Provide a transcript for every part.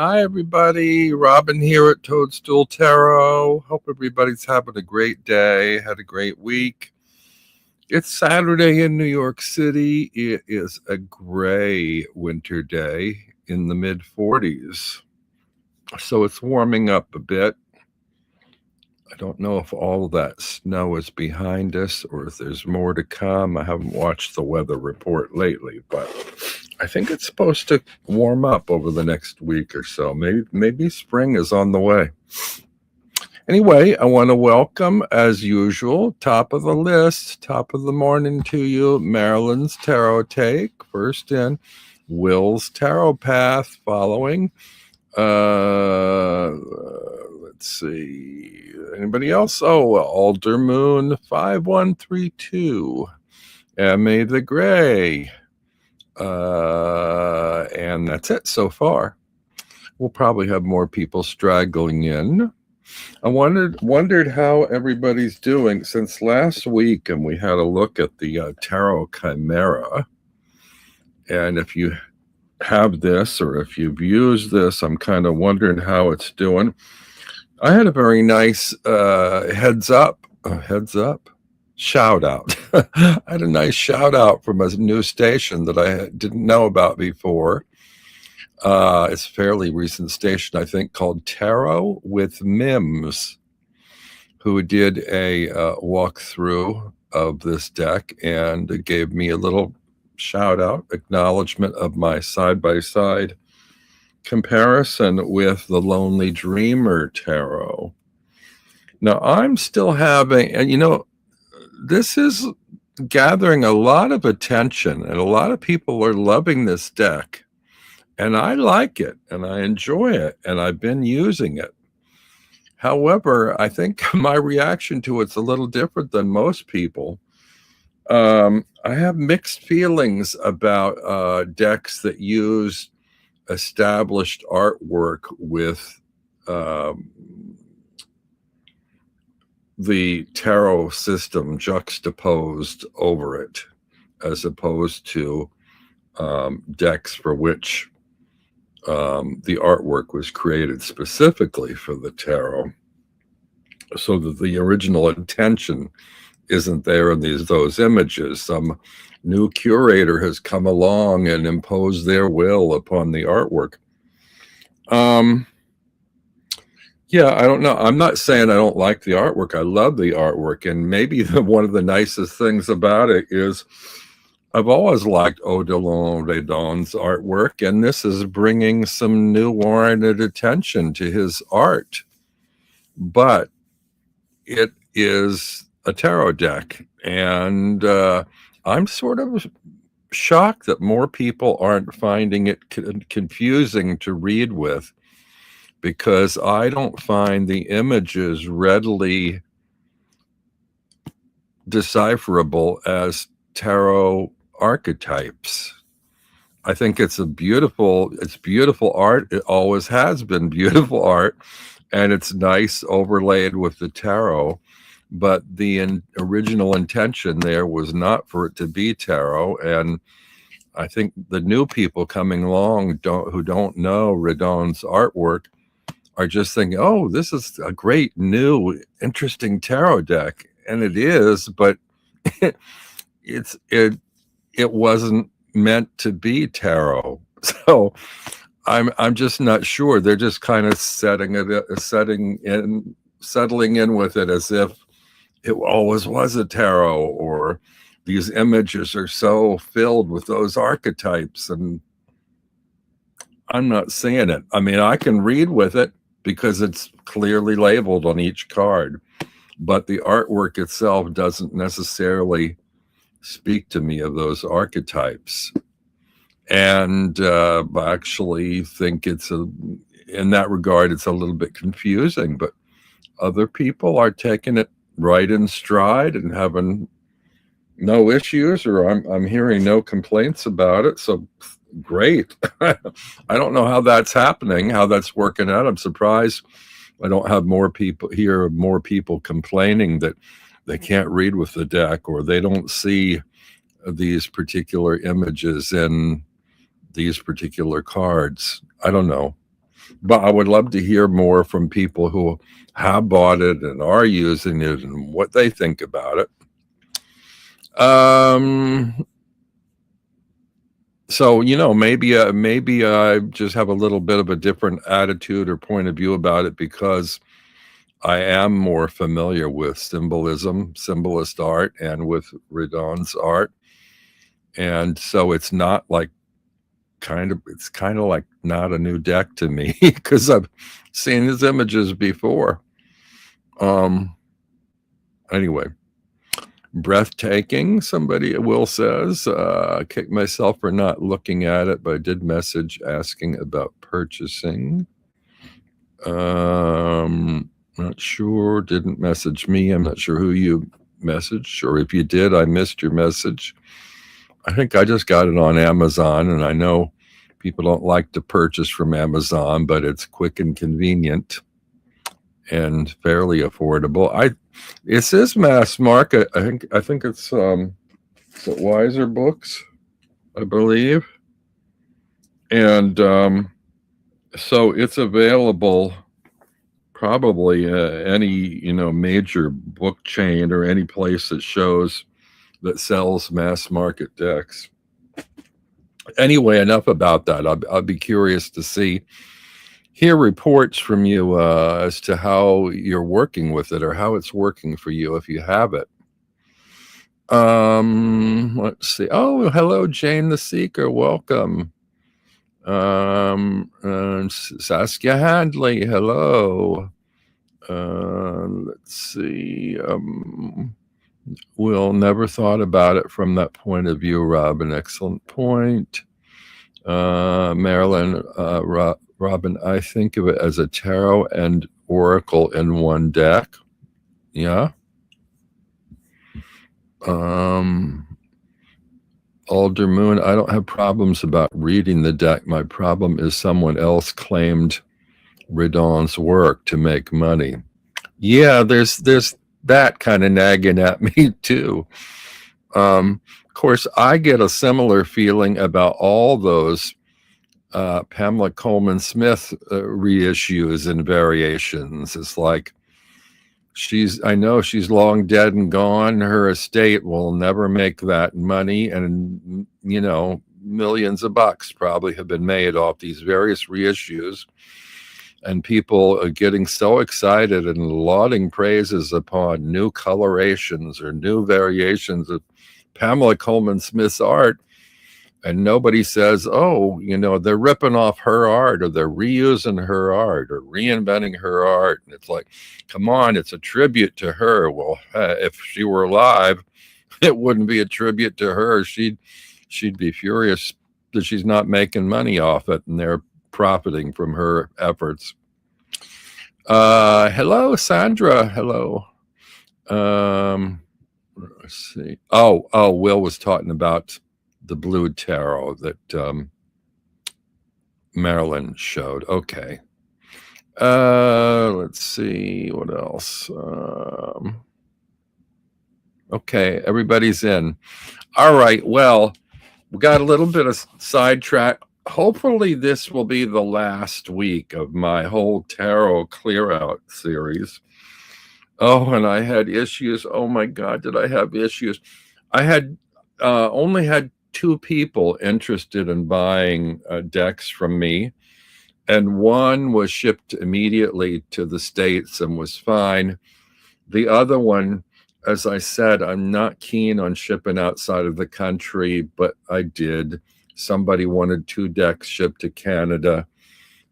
Hi, everybody. Robin here at Toadstool Tarot. Hope everybody's having a great day, had a great week. It's Saturday in New York City. It is a gray winter day in the mid 40s. So it's warming up a bit. I don't know if all of that snow is behind us or if there's more to come. I haven't watched the weather report lately, but I think it's supposed to warm up over the next week or so. Maybe spring is on the way. Anyway, I want to welcome, as usual, top of the list, top of the morning to you, Marilyn's Tarot Take. First in, Will's Tarot Path following. Let's see. Anybody else? Oh, Alder Moon 5132. M.A. the Gray. And that's it so far. We'll probably have more people straggling in. I wondered how everybody's doing since last week, and we had a look at the Tarot Chimera. And if you have this or if you've used this, I'm kind of wondering how it's doing. I had a very nice heads up shout out. I had a nice shout out from a new station that I didn't know about before. It's a fairly recent station, I think, called Tarot with Mims, who did a walkthrough of this deck and gave me a little shout out, acknowledgement of my side-by-side comparison with the Lonely Dreamer Tarot. Now, I'm still having, and this is gathering a lot of attention, and a lot of people are loving this deck. And I like it, and I enjoy it, and I've been using it. However, I think my reaction to it's a little different than most people. I have mixed feelings about decks that use established artwork with the tarot system juxtaposed over it, as opposed to decks for which the artwork was created specifically for the tarot, so that the original intention isn't there in those images. Some new curator has come along and imposed their will upon the artwork. Yeah, I don't know. I'm not saying I don't like the artwork. I love the artwork, and maybe one of the nicest things about it is I've always liked Odilon Redon's artwork, and this is bringing some new warranted attention to his art. But it is a tarot deck, and I'm sort of shocked that more people aren't finding it confusing to read with, because I don't find the images readily decipherable as tarot archetypes. I think it's beautiful art. It always has been beautiful art, and it's nice overlaid with the tarot. But the original intention there was not for it to be tarot. And I think the new people coming along who don't know Redon's artwork are just thinking, oh, this is a great new interesting tarot deck. And it is, but it wasn't meant to be tarot. So I'm just not sure. They're just kind of settling in with it as if it always was a tarot, or these images are so filled with those archetypes, and I'm not seeing it. I mean, I can read with it because it's clearly labeled on each card, but the artwork itself doesn't necessarily speak to me of those archetypes. And I actually think in that regard, it's a little bit confusing, but other people are taking it right in stride and having no issues, or I'm hearing no complaints about it. So great. I don't know how that's happening, how that's working out. I'm surprised I don't have more people complaining that they can't read with the deck, or they don't see these particular images in these particular cards. I don't know. But I would love to hear more from people who have bought it and are using it and what they think about it. So, maybe I just have a little bit of a different attitude or point of view about it because I am more familiar with symbolist art, and with Redon's art. And so it's not like it's kind of like not a new deck to me because I've seen his images before. Anyway, breathtaking, somebody Will says. Kick myself for not looking at it, but I did message asking about purchasing. Not sure, didn't message me. I'm not sure who you messaged, or if you did, I missed your message. I think I just got it on Amazon, and I know people don't like to purchase from Amazon, but it's quick and convenient and fairly affordable. It says mass market. I think it's Wiser Books, I believe, and so it's available probably any major book chain or any place that sells mass market decks. Anyway, enough about that. I'll be curious to hear reports from you as to how you're working with it or how it's working for you if you have it. Let's see. Oh, hello, Jane the Seeker. Welcome. Saskia Handley. Hello. Let's see. Will never thought about it from that point of view, Rob. An excellent point. Marilyn, Robin, I think of it as a tarot and oracle in one deck. Yeah. Alder Moon, I don't have problems about reading the deck. My problem is someone else claimed Redon's work to make money. Yeah, there's that kind of nagging at me too. Of course, I get a similar feeling about all those Pamela Coleman Smith reissues and variations. It's like I know she's long dead and gone. Her estate will never make that money, and millions of bucks probably have been made off these various reissues. And people are getting so excited and lauding praises upon new colorations or new variations of Pamela Coleman Smith's art. And nobody says, oh, they're ripping off her art, or they're reusing her art, or reinventing her art. And it's like, come on, it's a tribute to her. Well, if she were alive, it wouldn't be a tribute to her. She'd be furious that she's not making money off it, and they're profiting from her efforts. Hello, Sandra. Hello. Let's see. Oh, Will was talking about the blue tarot that Marilyn showed. Okay. Let's see what else. Okay, everybody's in. All right. Well, we got a little bit of sidetrack. Hopefully this will be the last week of my whole tarot clear out series. Oh, and I had issues. Oh my God, did I have issues? I had only had 2 people interested in buying decks from me, and one was shipped immediately to the States and was fine. The other one, as I said, I'm not keen on shipping outside of the country, but I did. Somebody wanted 2 decks shipped to Canada,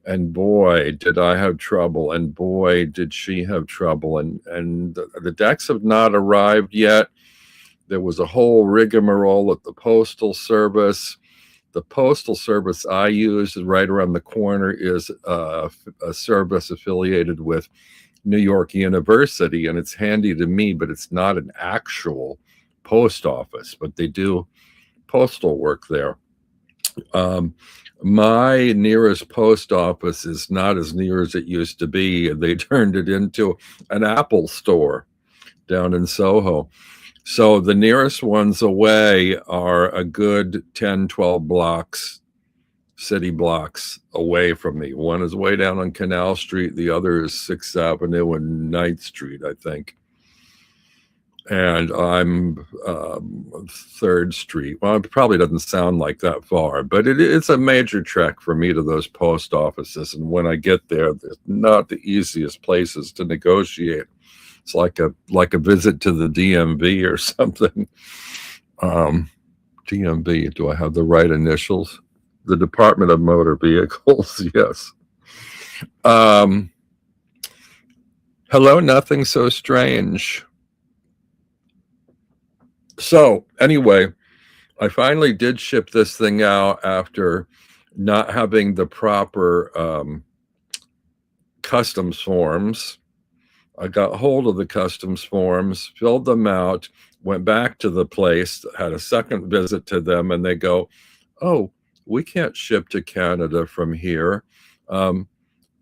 and boy, did I have trouble, and boy, did she have trouble. And the decks have not arrived yet. There was a whole rigmarole at the Postal Service. The Postal Service I use right around the corner is a service affiliated with New York University, and it's handy to me, but it's not an actual post office, but they do postal work there. My nearest post office is not as near as it used to be. They turned it into an Apple store down in Soho. So the nearest ones away are a good 10, 12 blocks city blocks away from me. One is way down on Canal Street. The other is 6th Avenue and 9th Street, I think. And I'm 3rd Street. Well, it probably doesn't sound like that far, but it's a major trek for me to those post offices. And when I get there, they're not the easiest places to negotiate. It's like a visit to the DMV or something. DMV, do I have the right initials? The Department of Motor Vehicles, yes. Hello, nothing so strange. So anyway, I finally did ship this thing out after not having the proper customs forms. I got hold of the customs forms, filled them out, went back to the place, had a second visit to them, and they go, "Oh, we can't ship to Canada from here." And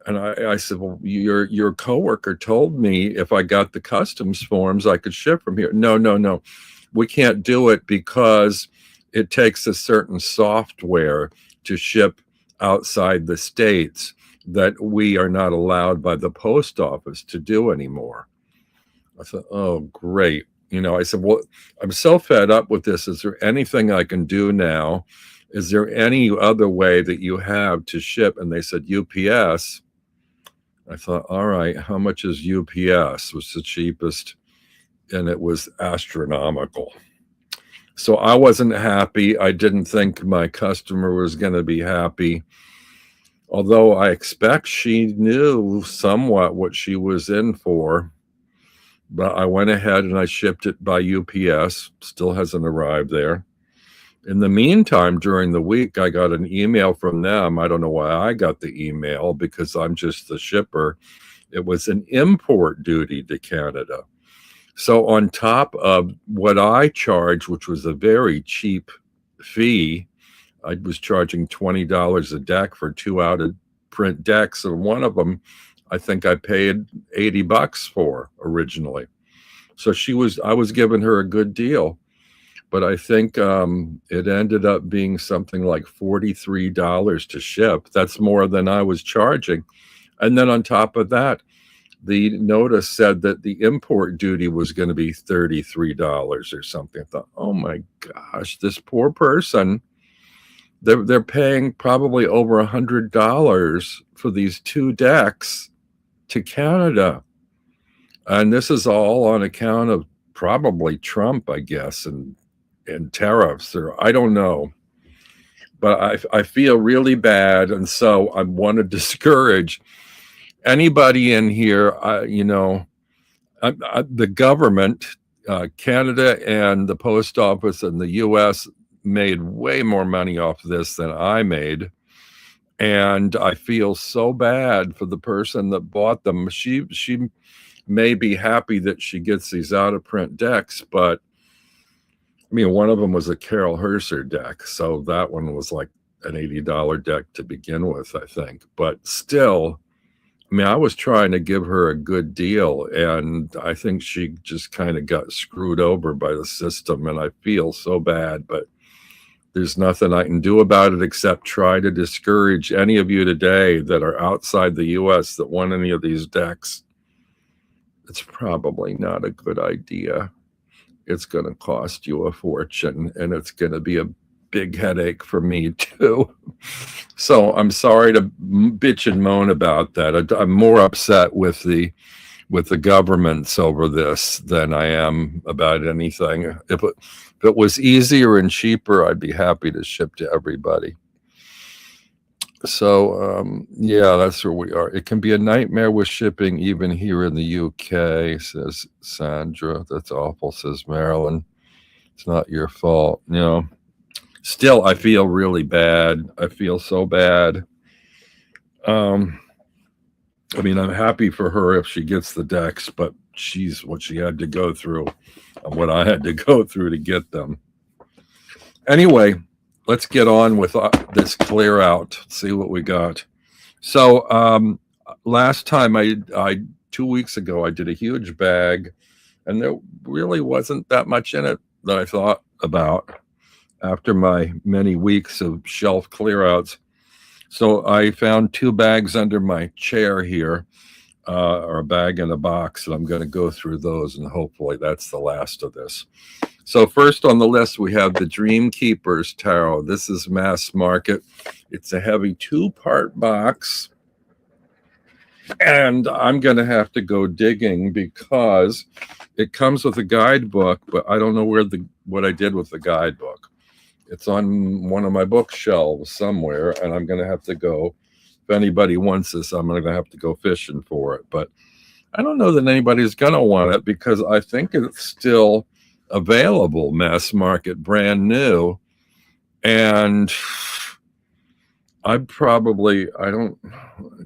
I said, "Well, your coworker told me if I got the customs forms, I could ship from here." No. We can't do it because it takes a certain software to ship outside the states that we are not allowed by the post office to do anymore. I thought, oh, great. I said, well, I'm so fed up with this. Is there anything I can do now? Is there any other way that you have to ship? And they said, UPS. I thought, all right, how much is UPS? Was the cheapest, and it was astronomical. So I wasn't happy. I didn't think my customer was going to be happy, although I expect she knew somewhat what she was in for. But I went ahead and I shipped it by UPS. Still hasn't arrived there. In the meantime, during the week, I got an email from them. I don't know why I got the email, because I'm just the shipper. It was an import duty to Canada. So on top of what I charged, which was a very cheap fee, I was charging $20 a deck for 2 out-of-print decks, and one of them I think I paid $80 for originally. So I was giving her a good deal, but I think it ended up being something like $43 to ship. That's more than I was charging. And then on top of that, the notice said that the import duty was going to be $33 or something. I thought, oh my gosh, this poor person, they're paying probably over $100 for these 2 decks to Canada. And this is all on account of probably Trump, I guess, and tariffs, or I don't know. But I feel really bad, and so I want to discourage anybody in here. The government, Canada and the post office and the U.S. made way more money off this than I made. And I feel so bad for the person that bought them. She may be happy that she gets these out-of-print decks, but I mean, one of them was a Carol Herser deck, so that one was like an $80 deck to begin with, I think. But still, I mean, I was trying to give her a good deal, and I think she just kind of got screwed over by the system, and I feel so bad, but there's nothing I can do about it except try to discourage any of you today that are outside the U.S. that want any of these decks. It's probably not a good idea. It's going to cost you a fortune, and it's going to be a big headache for me too. So I'm sorry to bitch and moan about that. I'm more upset with the governments over this than I am about anything. If it was easier and cheaper, I'd be happy to ship to everybody. So, yeah, that's where we are. It can be a nightmare with shipping, even here in the UK, says Sandra. That's awful, says Marilyn. It's not your fault. Still, I feel really bad. I feel so bad. I mean, I'm happy for her if she gets the decks, but she's what she had to go through and what I had to go through to get them. Anyway, let's get on with this clear out. See what we got. So last time 2 weeks ago, I did a huge bag, and there really wasn't that much in it that I thought about after my many weeks of shelf clear outs. So I found 2 bags under my chair here, or a bag and a box, and I'm going to go through those, and hopefully that's the last of this. So first on the list, we have the Dream Keepers Tarot. This is mass market. It's a heavy 2-part box, and I'm going to have to go digging because it comes with a guidebook, but I don't know what I did with the guidebook. It's on one of my bookshelves somewhere, and I'm going to have to go. If anybody wants this, I'm going to have to go fishing for it. But I don't know that anybody's going to want it because I think it's still available, mass market, brand new. And I don't,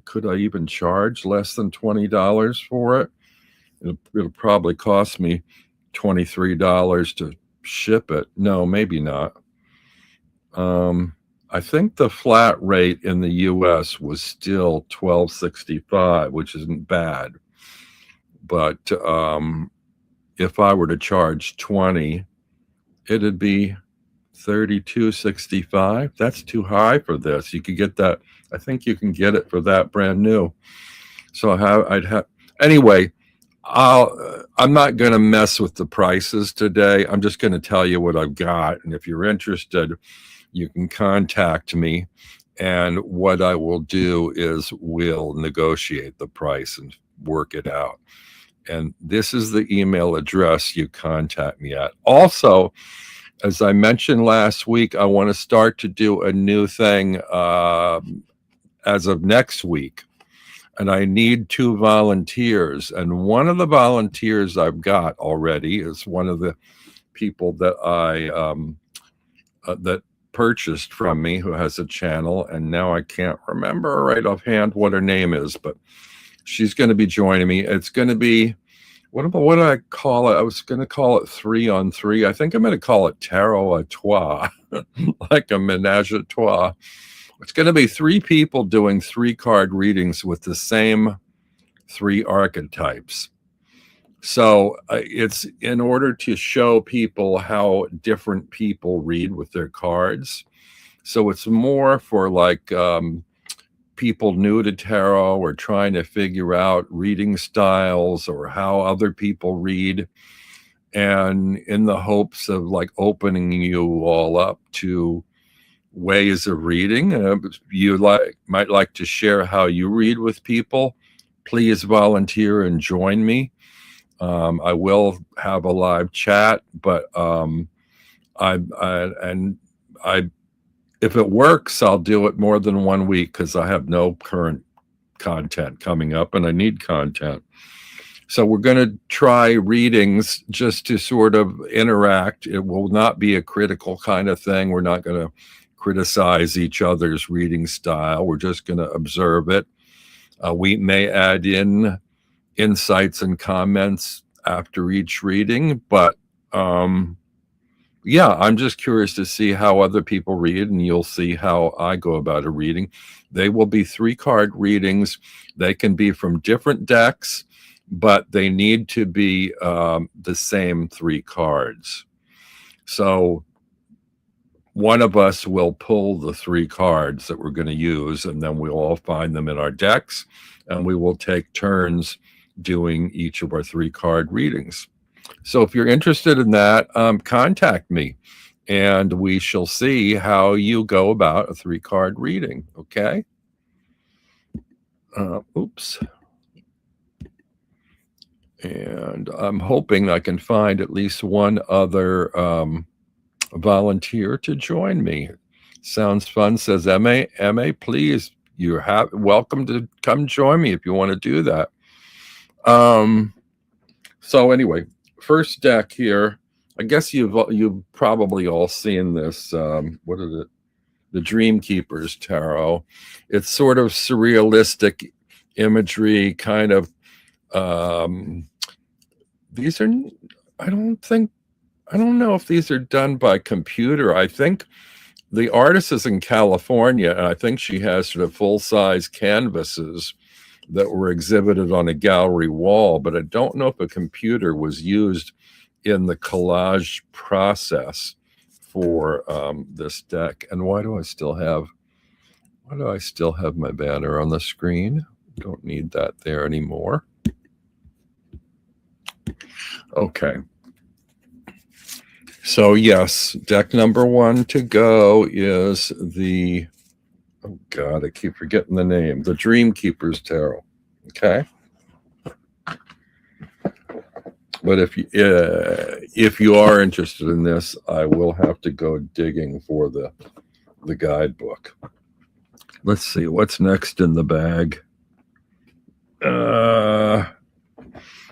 could I even charge less than $20 for it? It'll probably cost me $23 to ship it. No, maybe not. I think the flat rate in the US was still $12.65, which isn't bad. But if I were to charge 20, it'd be $32.65. That's too high for this. You could get that. I think you can get it for that brand new. So I'd have anyway. I'm not going to mess with the prices today. I'm just going to tell you what I've got, and if you're interested, you can contact me. And what I will do is we'll negotiate the price and work it out. And this is the email address you contact me at. Also, as I mentioned last week, I want to start to do a new thing as of next week. And I need 2 volunteers. And one of the volunteers I've got already is one of the people that that purchased from me, who has a channel. And now I can't remember right offhand what her name is, but she's going to be joining me. It's going to be, what do I call it? I was going to call it 3-on-3. I think I'm going to call it tarot à trois, like a menage a trois. It's going to be 3 people doing 3-card readings with the same 3 archetypes. So it's in order to show people how different people read with their cards. So it's more for like people new to tarot or trying to figure out reading styles or how other people read, and in the hopes of like opening you all up to ways of reading. You might like to share how you read with people. Please volunteer and join me. I will have a live chat, but if it works, I'll do it more than 1 week because I have no current content coming up and I need content. So we're going to try readings just to sort of interact. It will not be a critical kind of thing. We're not going to criticize each other's reading style. We're just going to observe it. We may add in insights and comments after each reading, but yeah, I'm just curious to see how other people read, and you'll see how I go about a reading. They will be 3-card readings. They can be from different decks, but they need to be the same 3 cards. So one of us will pull the 3 cards that we're going to use, and then we'll all find them in our decks, and we will take turns doing each of our 3-card readings. So if you're interested in that, contact me, and we shall see how you go about a 3-card reading, okay? Oops. And I'm hoping I can find at least one other volunteer to join me. Sounds fun, says Emma. Emma, please, you're welcome to come join me if you want to do that. So anyway, first deck here. I guess you've probably all seen this. What is it? The Dream Keepers Tarot. It's sort of surrealistic imagery, kind of. These are. I don't know if these are done by computer. I think the artist is in California, and I think she has sort of full-size canvases that were exhibited on a gallery wall, but I don't know if a computer was used in the collage process for this deck. And why do I still have Why do I still have my banner on the screen? Don't need that there anymore. Okay. So yes, deck number 1 to go is the, oh God, I keep forgetting the name, the Dream Keepers Tarot. Okay. But if you are interested in this, I will have to go digging for the guidebook. Let's see what's next in the bag.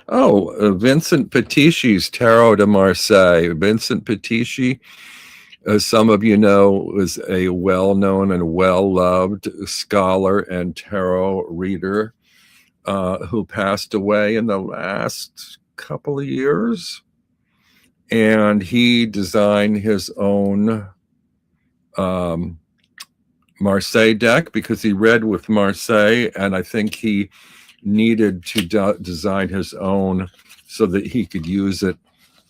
Vincent Petisci's Tarot de Marseille. Vincent Petisci, as some of you know, was a well-known and well-loved scholar and tarot reader who passed away in the last couple of years. And he designed his own Marseille deck because he read with Marseille, and I think he needed to design his own so that he could use it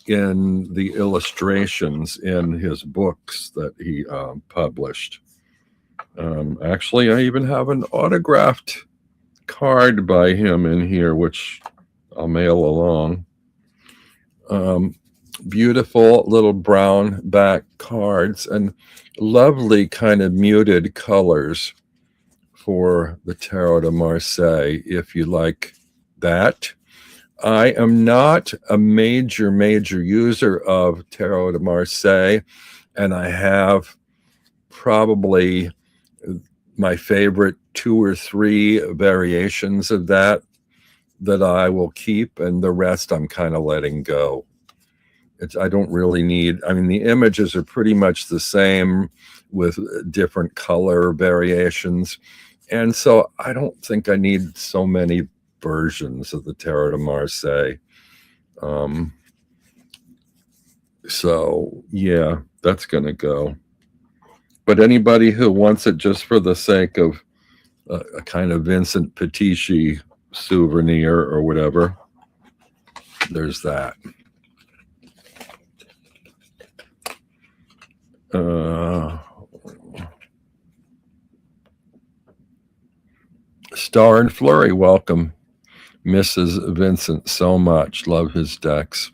in the illustrations in his books that he published. Actually, I even have an autographed card by him in here, which I'll mail along. Beautiful little brown back cards and lovely kind of muted colors for the Tarot de Marseille, if you like that. I am not a major user of Tarot de Marseille, and I have probably my favorite 2 or 3 variations of that I will keep, and the rest I'm kind of letting go. I don't really need, I mean, the images are pretty much the same with different color variations. And so I don't think I need so many versions of the Tarot de Marseille. So yeah, that's going to go. But anybody who wants it just for the sake of a kind of Vincent Petisci souvenir or whatever, there's that. Star and Flurry, welcome. Misses Vincent so much. Love his decks.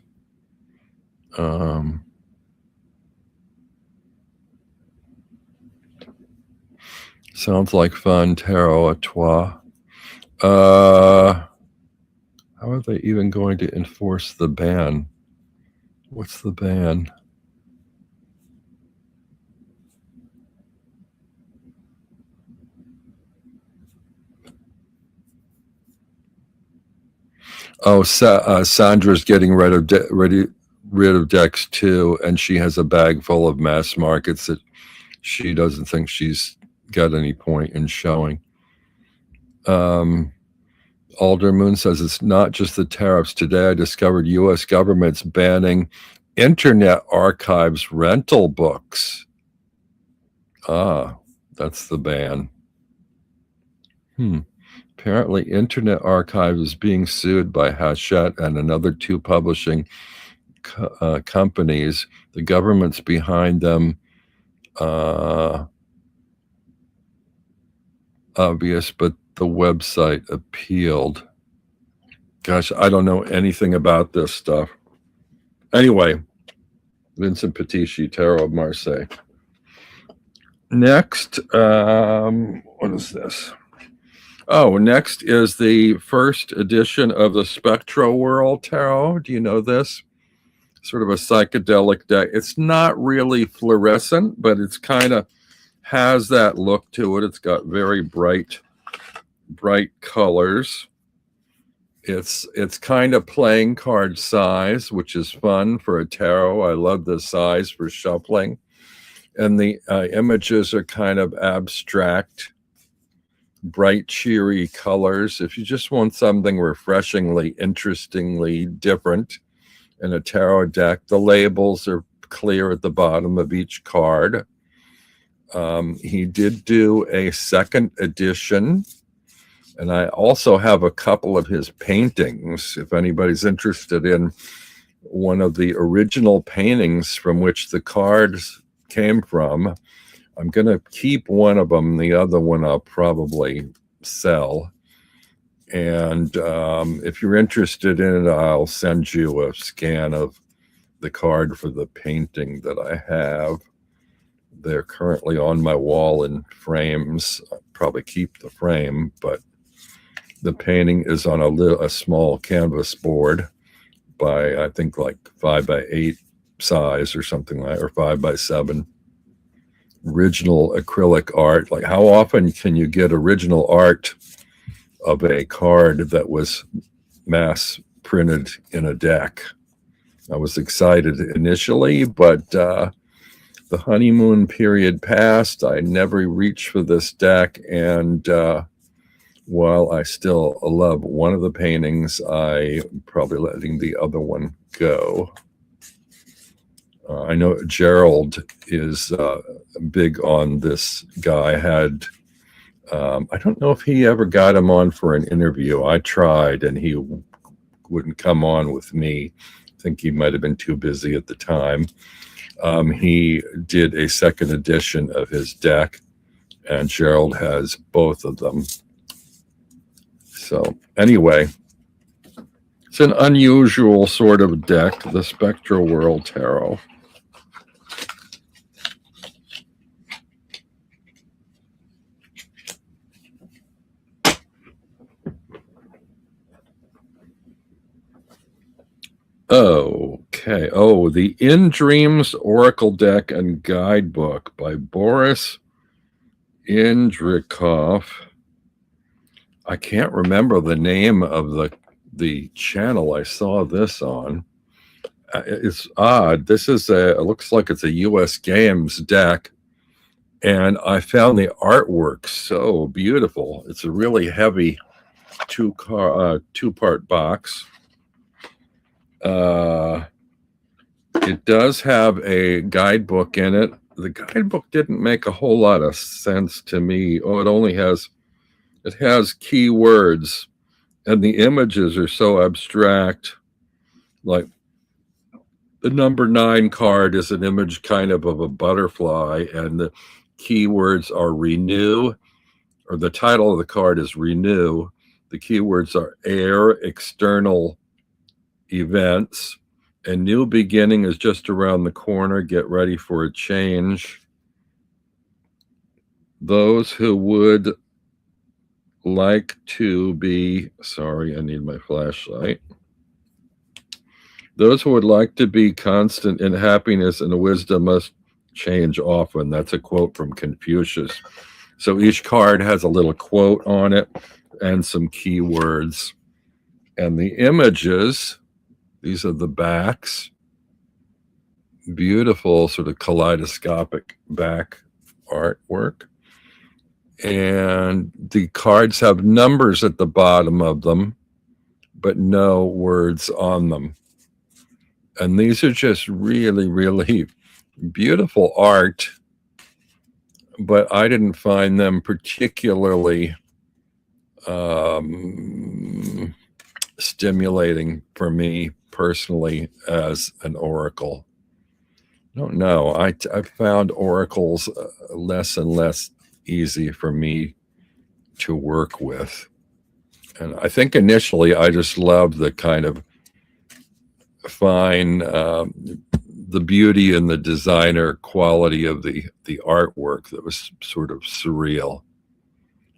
Sounds like fun. Tarot à trois. How are they even going to enforce the ban? What's the ban? Oh, Sandra's getting rid of decks too, and she has a bag full of mass markets that she doesn't think she's got any point in showing. Alder Moon says it's not just the tariffs. Today I discovered U.S. government's banning Internet Archive's rental books. Ah, that's the ban. Apparently, Internet Archive is being sued by Hachette and another 2 publishing companies. The government's behind them. Obvious, but the website appealed. Gosh, I don't know anything about this stuff. Anyway, Vincent Petisci, Tarot of Marseille. Next, what is this? Oh, next is the first edition of the Spectro World Tarot. Do you know this? Sort of a psychedelic deck. It's not really fluorescent, but it's kind of has that look to it. It's got very bright colors. It's kind of playing card size, which is fun for a tarot. I love the size for shuffling. And the images are kind of abstract, bright, cheery colors. If you just want something refreshingly, interestingly different in a tarot deck, the labels are clear at the bottom of each card. He did do a second edition, and I also have a couple of his paintings. If anybody's interested in one of the original paintings from which the cards came from, I'm going to keep one of them. The other one I'll probably sell. And if you're interested in it, I'll send you a scan of the card for the painting that I have. They're currently on my wall in frames. I'll probably keep the frame, but the painting is on a small canvas board by, I think, like 5x8 size or something like, or 5x7. Original acrylic art. Like, how often can you get original art of a card that was mass printed in a deck? I was excited initially, but the honeymoon period passed. I never reached for this deck, and while I still love one of the paintings, I'm probably letting the other one go. I know Gerald is big on this guy. I don't know if he ever got him on for an interview. I tried, and he wouldn't come on with me. I think he might have been too busy at the time. He did a second edition of his deck, and Gerald has both of them. So anyway, it's an unusual sort of deck, the Spectral World Tarot. Okay. Oh, the In Dreams Oracle Deck and Guidebook by Boris Indrikov. I can't remember the name of the channel I saw this on. It's odd. This is it looks like it's a US Games deck, and I found the artwork so beautiful. It's a really heavy two-part box. It does have a guidebook in it. The guidebook didn't make a whole lot of sense to me. Oh, it has keywords, and the images are so abstract. Like the number 9 card is an image kind of a butterfly, and the keywords are renew, or the title of the card is renew. The keywords are air, external events, and new beginning is just around the corner. Get ready for a change. Those who would like to be, sorry, I need my flashlight. Those who would like to be constant in happiness and wisdom must change often. That's a quote from Confucius. So each card has a little quote on it and some keywords. And the images, these are the backs. Beautiful sort of kaleidoscopic back artwork. And the cards have numbers at the bottom of them, but no words on them. And these are just really, really beautiful art, but I didn't find them particularly stimulating for me personally as an oracle. I don't know. I found oracles less and less easy for me to work with. And I think initially I just loved the kind of fine, the beauty and the designer quality of the artwork that was sort of surreal.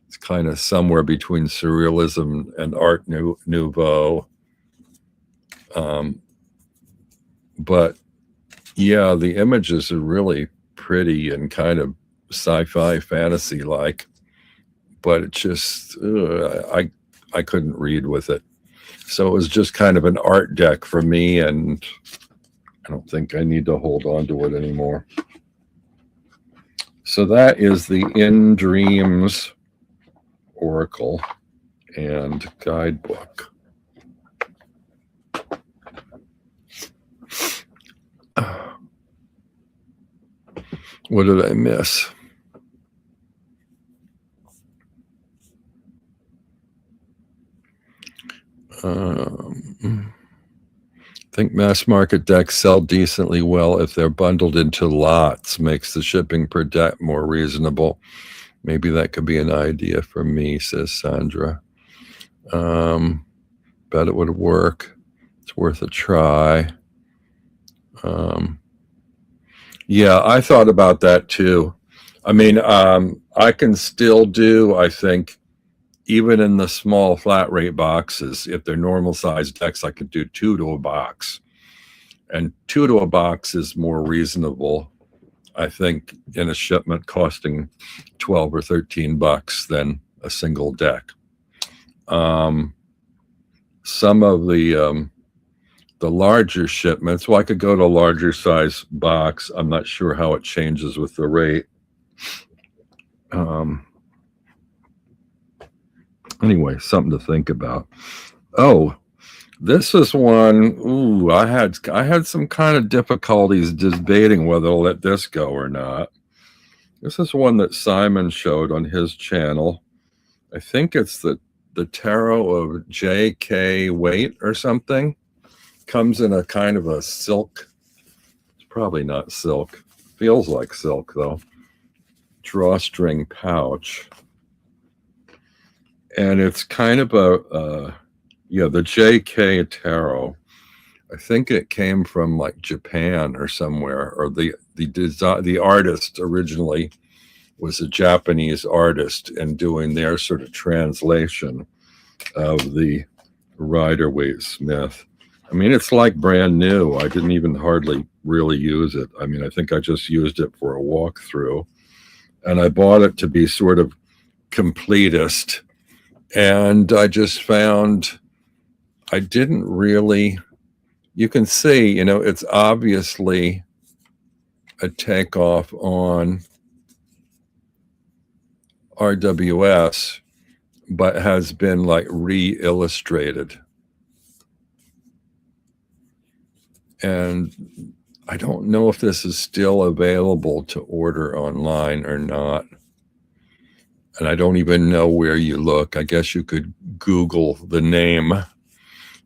It's kind of somewhere between surrealism and Art Nouveau. But yeah, the images are really pretty and kind of sci-fi fantasy like, but it just I couldn't read with it. So it was just kind of an art deck for me, and I don't think I need to hold on to it anymore. So that is the In Dreams Oracle and Guidebook. What did I miss? think mass market decks sell decently well if they're bundled into lots, makes the shipping per deck more reasonable. Maybe that could be an idea for me, says Sandra. Bet it would work. It's worth a try. Yeah, I thought about that too. I mean, I can still do, I think, even in the small flat rate boxes, if they're normal size decks, I could do 2 to a box. And 2 to a box is more reasonable, I think, in a shipment costing $12 or $13 than a single deck. Some of the larger shipments, well, I could go to a larger size box. I'm not sure how it changes with the rate. Anyway, something to think about. Oh, this is one. Ooh, I had some kind of difficulties debating whether to let this go or not. This is one that Simon showed on his channel. I think it's the tarot of J.K. Waite or something. Comes in a kind of a silk. It's probably not silk. Feels like silk though. Drawstring pouch. And it's kind of the J.K. tarot. I think it came from like Japan or somewhere, or the artist originally was a Japanese artist and doing their sort of translation of the Rider-Waite-Smith. I mean, it's like brand new. I didn't even hardly really use it. I mean, I think I just used it for a walkthrough, and I bought it to be sort of completist. And I just found I didn't really, you can see, it's obviously a takeoff on RWS, but has been like re-illustrated. And I don't know if this is still available to order online or not. And I don't even know where you look. I guess you could Google the name,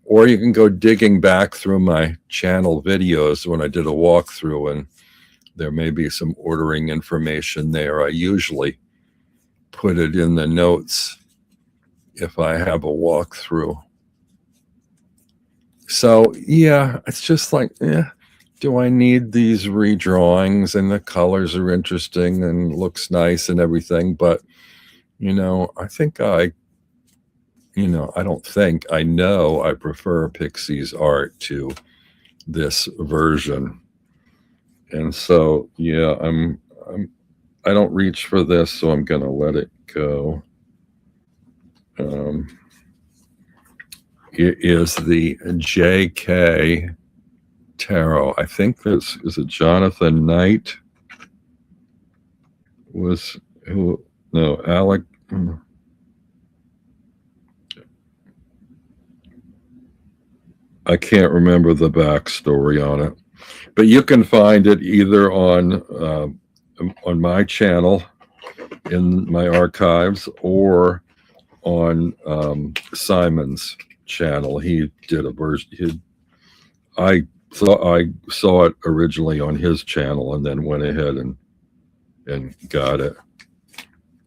or you can go digging back through my channel videos when I did a walkthrough, and there may be some ordering information there. I usually put it in the notes if I have a walkthrough. So yeah, it's just like, do I need these redrawings? And the colors are interesting and looks nice and everything, but I think I know I prefer Pixie's art to this version. And so, yeah, I don't reach for this, so I'm going to let it go. It is the J.K. Tarot. I think this is a Jonathan Knight. Alec. I can't remember the backstory on it, but you can find it either on my channel in my archives or on Simon's channel. He did a version. I saw it originally on his channel and then went ahead and got it.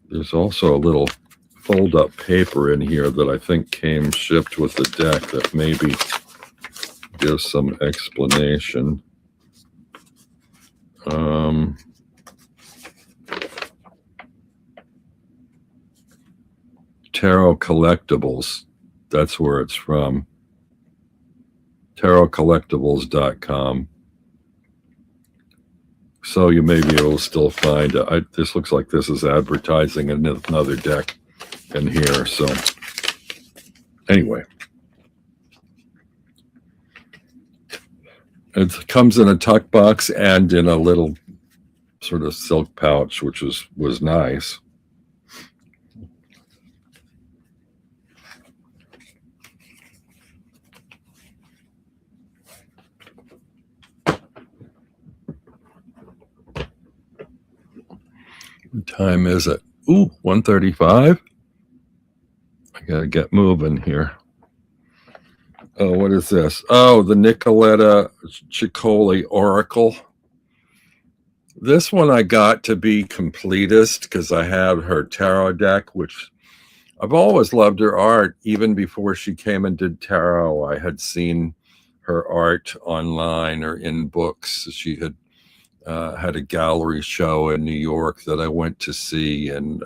There's also a little fold-up paper in here that I think came shipped with the deck that maybe gives some explanation. Tarot Collectibles, that's where it's from. tarotcollectibles.com. So you may be able to still find it. This looks like this is advertising another deck in here. So anyway, it comes in a tuck box and in a little sort of silk pouch, which was nice. What time is it? Ooh, 1:35. I gotta get moving here. Oh, what is this? Oh, the Nicoletta Ciccoli Oracle. This one I got to be completist because I had her tarot deck, which I've always loved her art. Even before she came and did tarot, I had seen her art online or in books. She had had a gallery show in New York that I went to see, and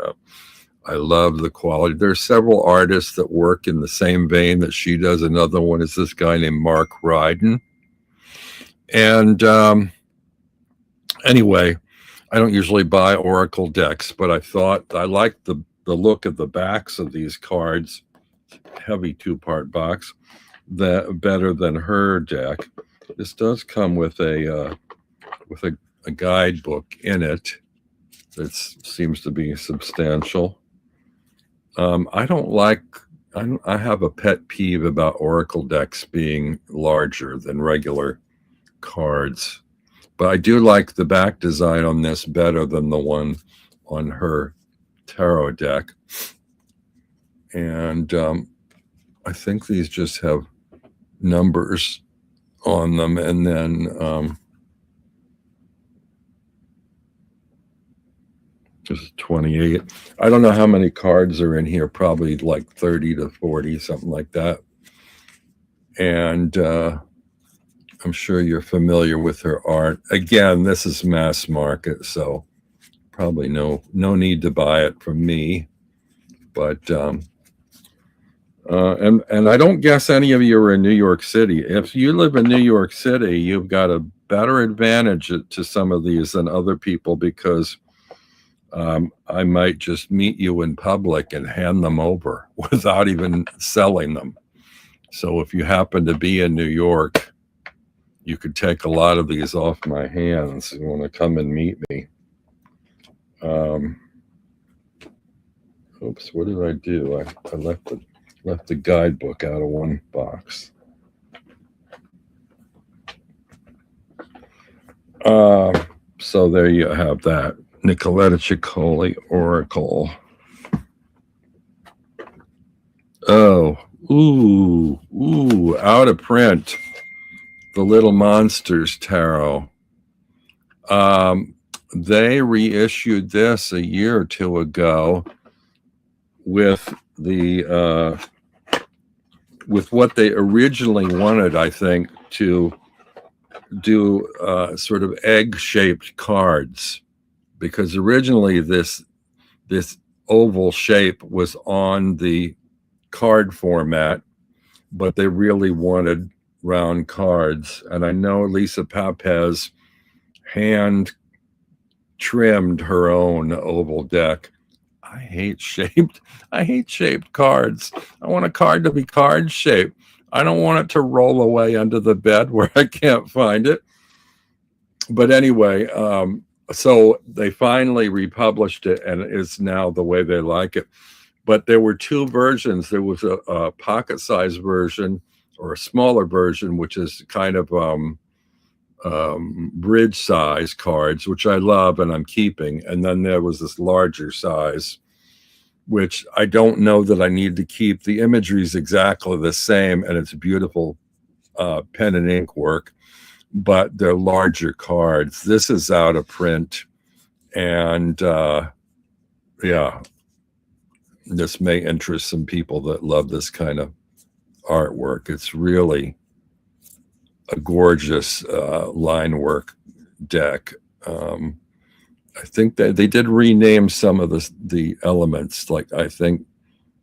I love the quality. There's several artists that work in the same vein that she does. Another one is this guy named Mark Ryden. And anyway, I don't usually buy Oracle decks, but I thought I liked the look of the backs of these cards, heavy 2-part box, that better than her deck. This does come with a guidebook in it that seems to be substantial. I don't like. I have a pet peeve about Oracle decks being larger than regular cards, but I do like the back design on this better than the one on her tarot deck. And I think these just have numbers on them, and then just 28. I don't know how many cards are in here, probably like 30 to 40, something like that. And I'm sure you're familiar with her art. Again, this is mass market, so probably no need to buy it from me. But and I don't guess any of you are in New York City. If you live in New York City, you've got a better advantage to some of these than other people, because I might just meet you in public and hand them over without even selling them. So if you happen to be in New York, you could take a lot of these off my hands. You want to come and meet me. Oops, what did I do? I left the guidebook out of one box. So there you have that. Nicoletta Ciccoli Oracle. Oh, ooh, out of print. The Little Monsters Tarot. They reissued this a year or two ago with the with what they originally wanted, I think, to do sort of egg-shaped cards, because originally this oval shape was on the card format, but they really wanted round cards. And I know Lisa Papez hand trimmed her own oval deck. I hate shaped cards. I want a card to be card shaped. I don't want it to roll away under the bed where I can't find it. But anyway, so they finally republished it, and it's now the way they like it. But there were two versions. There was a pocket-sized version, or a smaller version, which is kind of bridge size cards, which I love and I'm keeping. And then there was this larger size, which I don't know that I need to keep. The imagery is exactly the same, and it's beautiful pen and ink work, but they're larger cards. This is out of print, and yeah, this may interest some people that love this kind of artwork. It's really a gorgeous line work deck. I think that they did rename some of the elements. Like, I think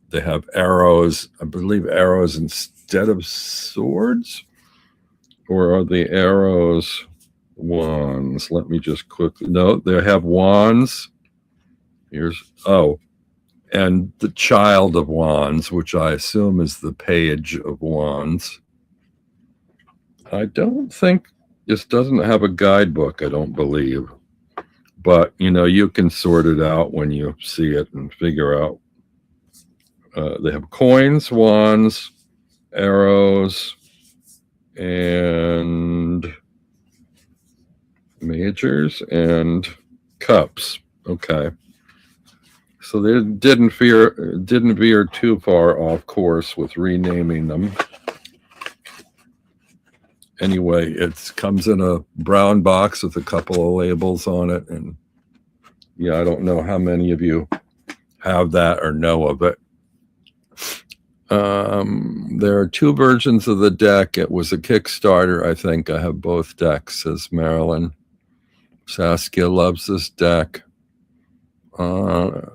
they have arrows. I believe arrows instead of swords, or are the arrows wands? Let me just quickly. No, they have wands. And the Child of Wands, which I assume is the Page of Wands. I don't think this doesn't have a guidebook, I don't believe. But, you can sort it out when you see it and figure out. They have coins, wands, arrows, and majors, and cups. Okay. So they didn't veer too far off course with renaming them. Anyway, it comes in a brown box with a couple of labels on it. And yeah, I don't know how many of you have that or know of it. There are two versions of the deck. It was a Kickstarter, I think. I have both decks, says Marilyn. Saskia loves this deck.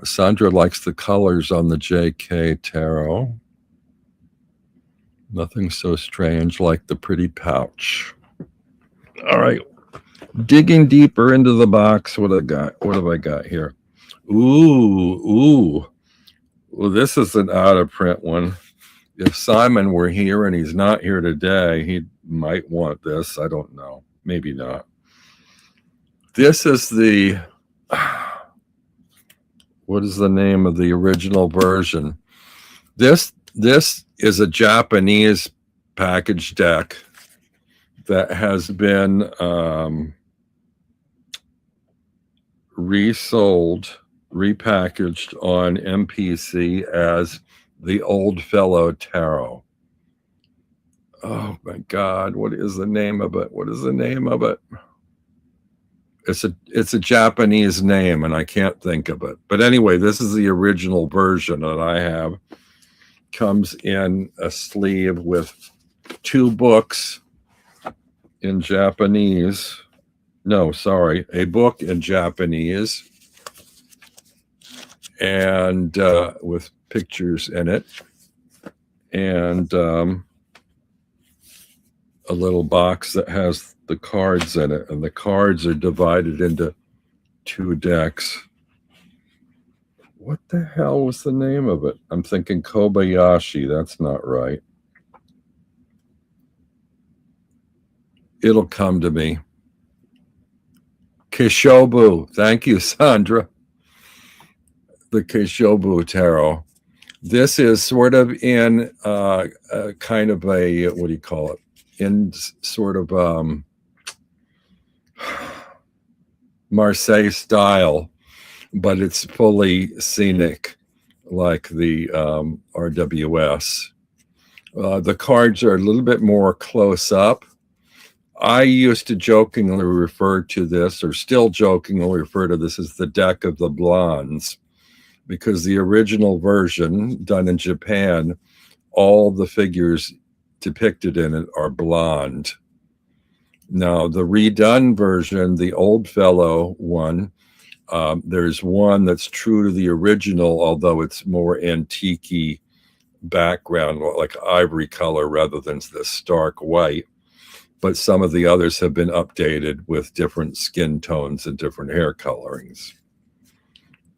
Sandra likes the colors on the JK Tarot. Nothing so strange like the pretty pouch. All right. Digging deeper into the box, what have I got here? Ooh. Well, this is an out of print one. If Simon were here and he's not here today, he might want this. I don't know. Maybe not. This is the, what is the name of the original version? This is a Japanese package deck that has been resold, repackaged on MPC as the Old Fellow Tarot. Oh my God, what is the name of it? What is the name of it? It's a Japanese name and I can't think of it. But anyway, this is the original version that I have. Comes in a sleeve with two books in Japanese. No, sorry, a book in Japanese and with pictures in it, and a little box that has the cards in it, and the cards are divided into two decks. What the hell was the name of it? I'm thinking Kobayashi. That's not right. It'll come to me. Kishobu. Thank you, Sandra. The Kishobu Tarot. This is sort of in kind of a, what do you call it? In sort of Marseille style, but it's fully scenic like the RWS. The cards are a little bit more close up. I used to jokingly refer to this, or still jokingly refer to this as the deck of the blondes, because the original version done in Japan, all the figures depicted in it are blonde. Now, the redone version, the Old Fellow one, there's one that's true to the original, although it's more antique-y background, like ivory color rather than the stark white. But some of the others have been updated with different skin tones and different hair colorings.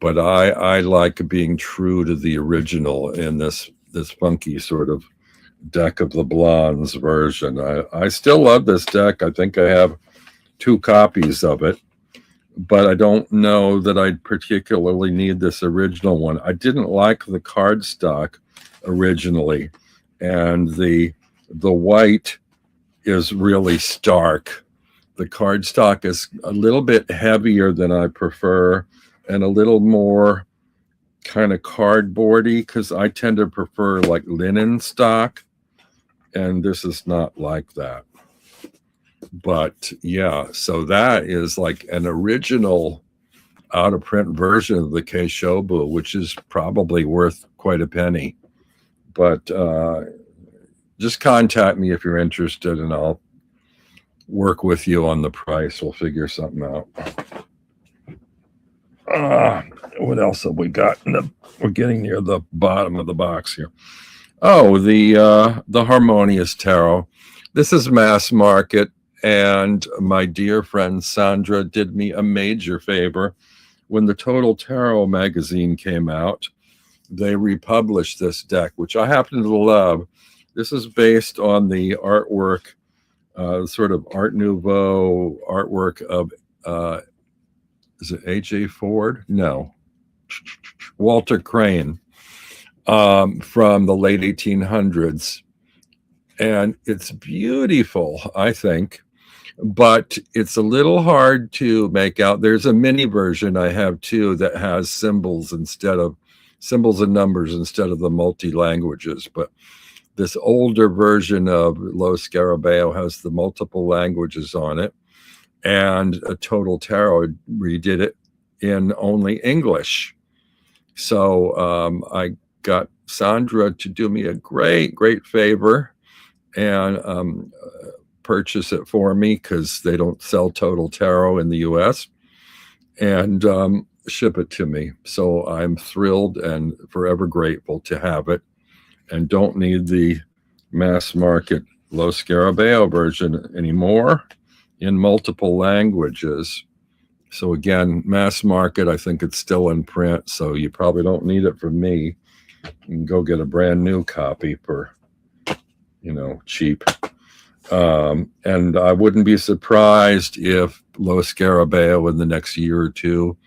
But I like being true to the original in this funky sort of deck of the blondes version. I still love this deck. I think I have 2 copies of it, but I don't know that I particularly need this original one. I didn't like the cardstock originally, and the white is really stark. The cardstock is a little bit heavier than I prefer and a little more kind of cardboardy, because I tend to prefer like linen stock, and this is not like that. But yeah, so that is like an original out of print version of the Keishobu, which is probably worth quite a penny. But just contact me if you're interested, and I'll work with you on the price. We'll figure something out. What else have we got? We're getting near the bottom of the box here. Oh, the Harmonious Tarot. This is mass market, and my dear friend Sandra did me a major favor. When the Total Tarot magazine came out, they republished this deck, which I happen to love. This is based on the artwork, sort of Art Nouveau artwork of, is it A.J. Ford? No. Walter Crane, from the late 1800s. And it's beautiful, I think, but it's a little hard to make out. There's a mini version I have too that has symbols and numbers instead of the multi-languages. But This older version of Lo Scarabeo has the multiple languages on it, and a Total Tarot redid it in only English. So I got Sandra to do me a great favor and purchase it for me, because they don't sell Total Tarot in the US, and ship it to me. So I'm thrilled and forever grateful to have it, and don't need the mass market Lo Scarabeo version anymore in multiple languages. So again, mass market, I think it's still in print, so you probably don't need it from me. You can go get a brand new copy for, cheap. And I wouldn't be surprised if Lo Scarabeo in the next year or two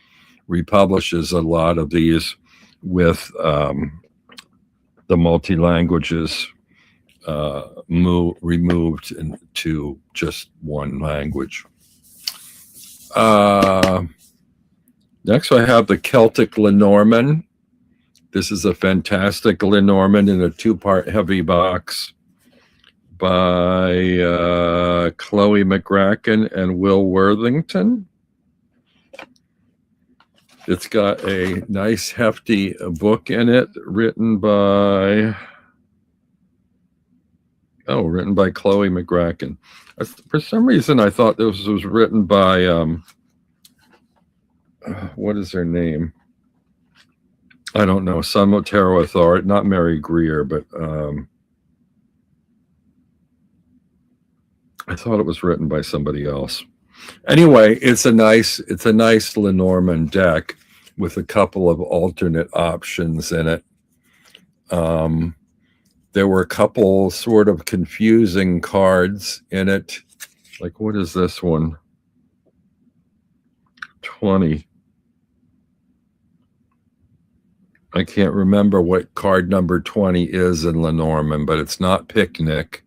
republishes a lot of these with the multi-languages removed into just one language. Next, I have the Celtic Lenormand. This is a fantastic Lenormand in a 2-part heavy box by Chloe McGracken and Will Worthington. It's got a nice hefty book in it, written by Chloe McGracken. For some reason, I thought this was written by, what is her name? I don't know, some tarot authority, not Mary Greer, but I thought it was written by somebody else. Anyway, it's a nice Lenormand deck with a couple of alternate options in it. There were a couple sort of confusing cards in it. Like, what is this one? 20. I can't remember what card number 20 is in Lenormand, but it's not Picnic.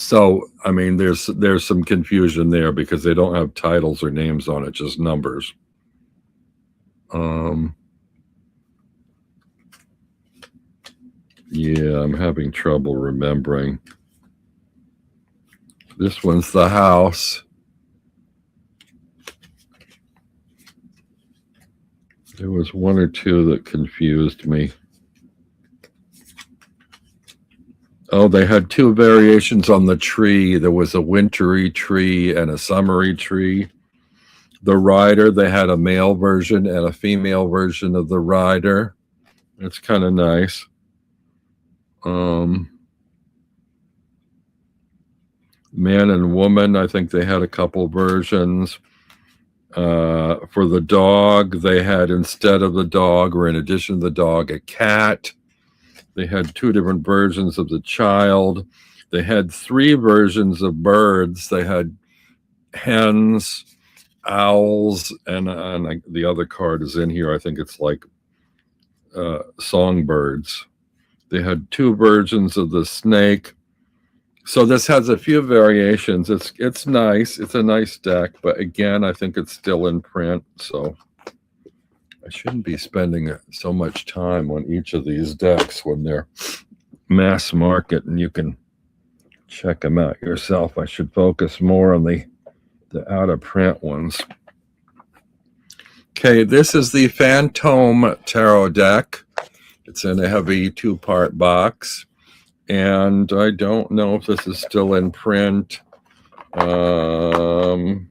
So, I mean, there's some confusion there because they don't have titles or names on it, just numbers. Yeah, I'm having trouble remembering. This one's the House. There was one or two that confused me. Oh, they had 2 variations on the tree. There was a wintry tree and a summery tree. The rider, they had a male version and a female version of the rider. It's kind of nice. Man and woman, I think they had a couple versions. For the dog, they had, instead of the dog, or in addition to the dog, a cat. They had 2 different versions of the child. They had 3 versions of birds. They had hens, owls, and the other card is in here. I think it's like songbirds. They had 2 versions of the snake. So this has a few variations. It's nice. It's a nice deck, but again, I think it's still in print, so I shouldn't be spending so much time on each of these decks when they're mass market and you can check them out yourself. I should focus more on the out of print ones. Okay, this is the Phantom Tarot deck. It's in a heavy 2-part box. And I don't know if this is still in print. I'm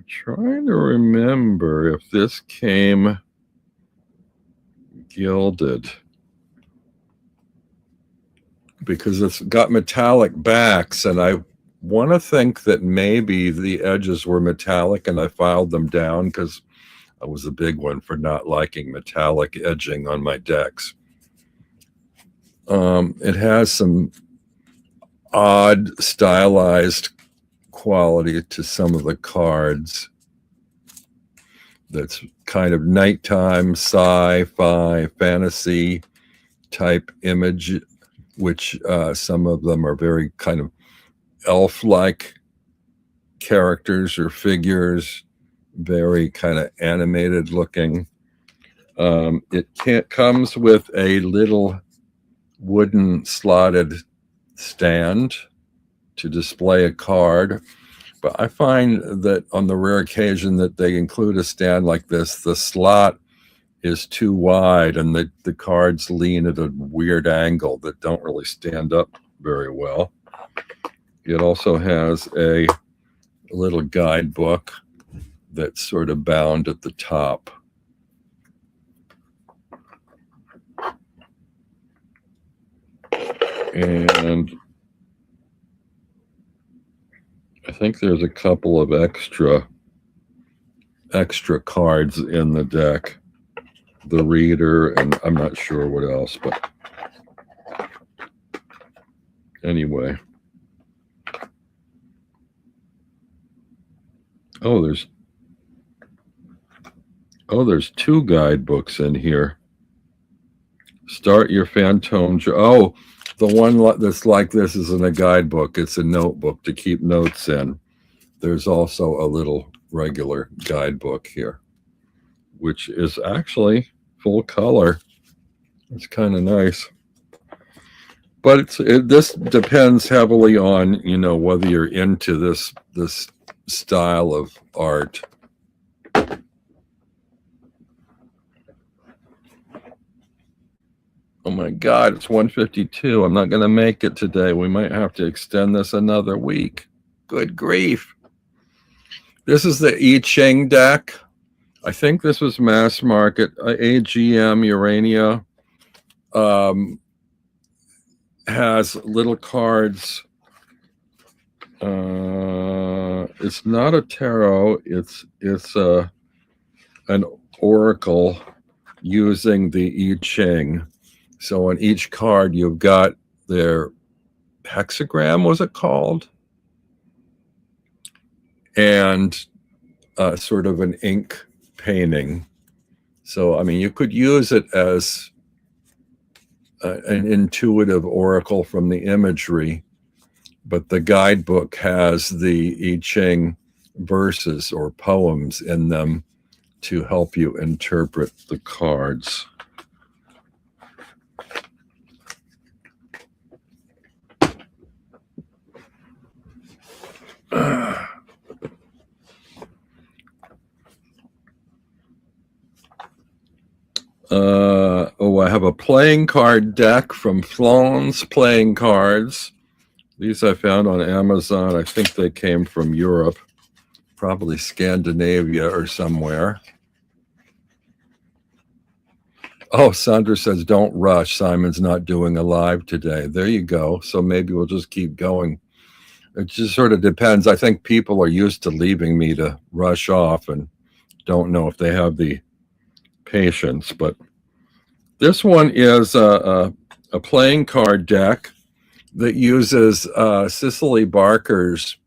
trying to remember if this came gilded, because it's got metallic backs, and I want to think that maybe the edges were metallic and I filed them down because I was a big one for not liking metallic edging on my decks. It has some odd stylized quality to some of the cards. That's kind of nighttime sci-fi fantasy type image, which some of them are very kind of elf-like characters or figures, very kind of animated looking. It comes with a little wooden slotted stand to display a card. But I find that on the rare occasion that they include a stand like this, the slot is too wide and the cards lean at a weird angle that don't really stand up very well. It also has a little guidebook that's sort of bound at the top. And I think there's a couple of extra cards in the deck. The reader, and I'm not sure what else, but anyway. Oh, there's two guidebooks in here. Start your Phantom. Oh, the one that's like this isn't a guidebook. It's a notebook to keep notes in. There's also a little regular guidebook here, which is actually full color. It's kind of nice. But this depends heavily on, whether you're into this style of art. Oh my God, it's 1:52. I'm not going to make it today. We might have to extend this another week. Good grief. This is the I Ching deck. I think this was mass market. AGM Urania has little cards. It's not a tarot. It's an oracle using the I Ching. So on each card, you've got their hexagram, was it called? And sort of an ink painting. So, I mean, you could use it as an intuitive oracle from the imagery, but the guidebook has the I Ching verses or poems in them to help you interpret the cards. I have a playing card deck from Flon's Playing Cards. These I found on Amazon. I think they came from Europe, probably Scandinavia or somewhere. Oh, Sandra says, don't rush. Simon's not doing a live today. There you go. So maybe we'll just keep going. It just sort of depends. I think people are used to leaving me to rush off and don't know if they have the patience. But this one is a playing card deck that uses Cicely Barker's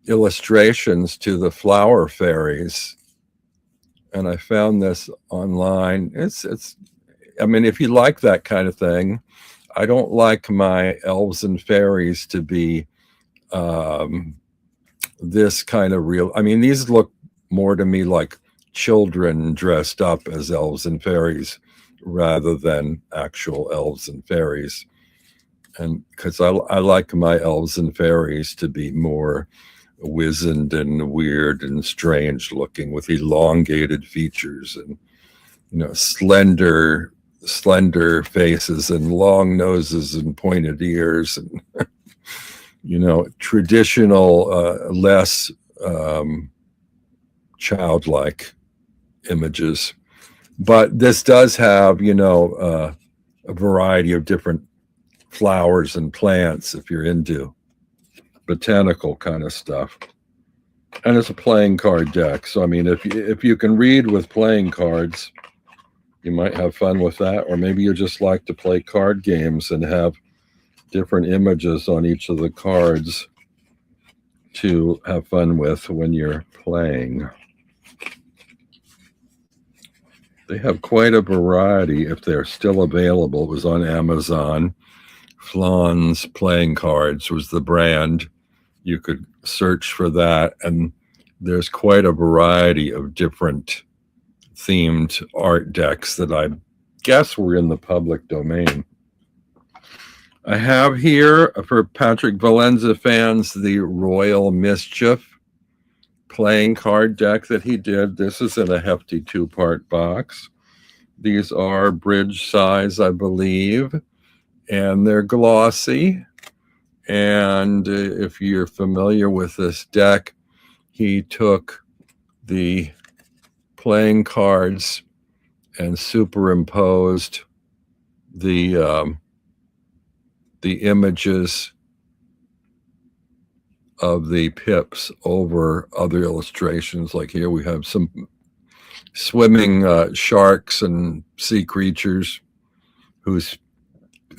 illustrations to the flower fairies. And I found this online. I mean, if you like that kind of thing, I don't like my elves and fairies to be this kind of real. I mean, these look more to me like children dressed up as elves and fairies rather than actual elves and fairies. And because I like my elves and fairies to be more wizened and weird and strange looking with elongated features and, slender faces and long noses and pointed ears and, traditional, less childlike images. But this does have, a variety of different flowers and plants if you're into botanical kind of stuff. And it's a playing card deck. So, I mean, if you can read with playing cards, you might have fun with that. Or maybe you just like to play card games and have different images on each of the cards to have fun with when you're playing. They have quite a variety if they're still available. It was on Amazon. Flon's Playing Cards was the brand. You could search for that, and there's quite a variety of different themed art decks that I guess were in the public domain. I have here, for Patrick Valenza fans, the Royal Mischief playing card deck that he did. This is in a hefty 2-part box. These are bridge size, I believe, and they're glossy. And if you're familiar with this deck, he took the playing cards and superimposed the images of the pips over other illustrations. Like here we have some swimming sharks and sea creatures whose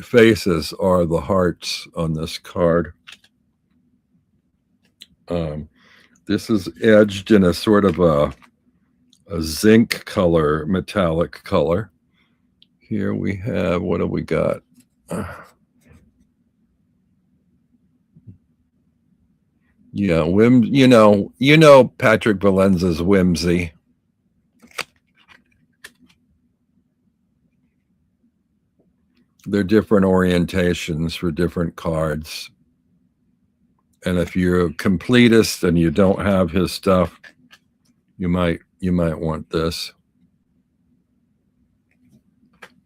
faces are the hearts on this card. This is edged in a sort of a zinc color, metallic color. Here we have, what do we got? Yeah, you know Patrick Valenza's whimsy. They're different orientations for different cards. And if you're a completist and you don't have his stuff, you might want this.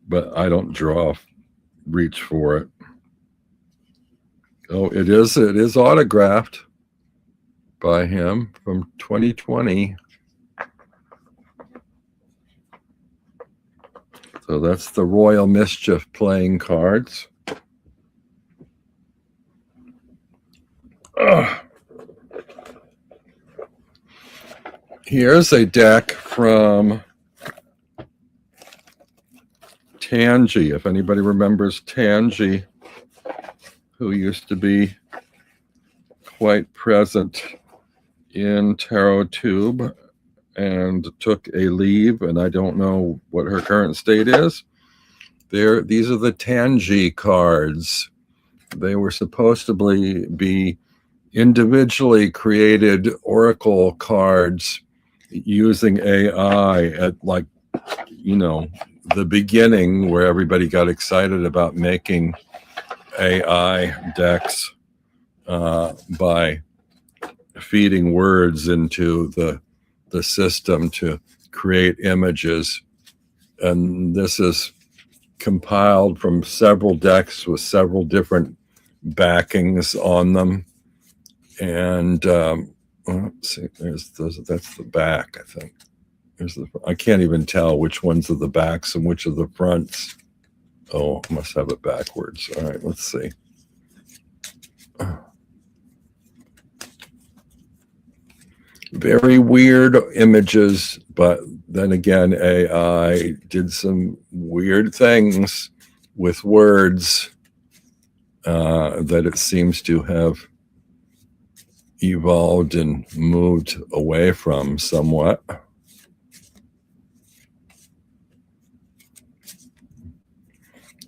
But I don't reach for it. Oh, it is autographed by him from 2020. So that's the Royal Mischief playing cards. Here's a deck from Tangi, if anybody remembers Tangi, who used to be quite present in Tarot Tube and took a leave, and I don't know what her current state is. These are the Tangi cards. They were supposed to be individually created oracle cards using AI at, like, the beginning, where everybody got excited about making AI decks by feeding words into the system to create images. And this is compiled from several decks with several different backings on them. And let's see, that's the back, I think. I can't even tell which ones are the backs and which are the fronts. Oh, I must have it backwards. All right, let's see. Very weird images, but then again, AI did some weird things with words that it seems to have evolved and moved away from somewhat.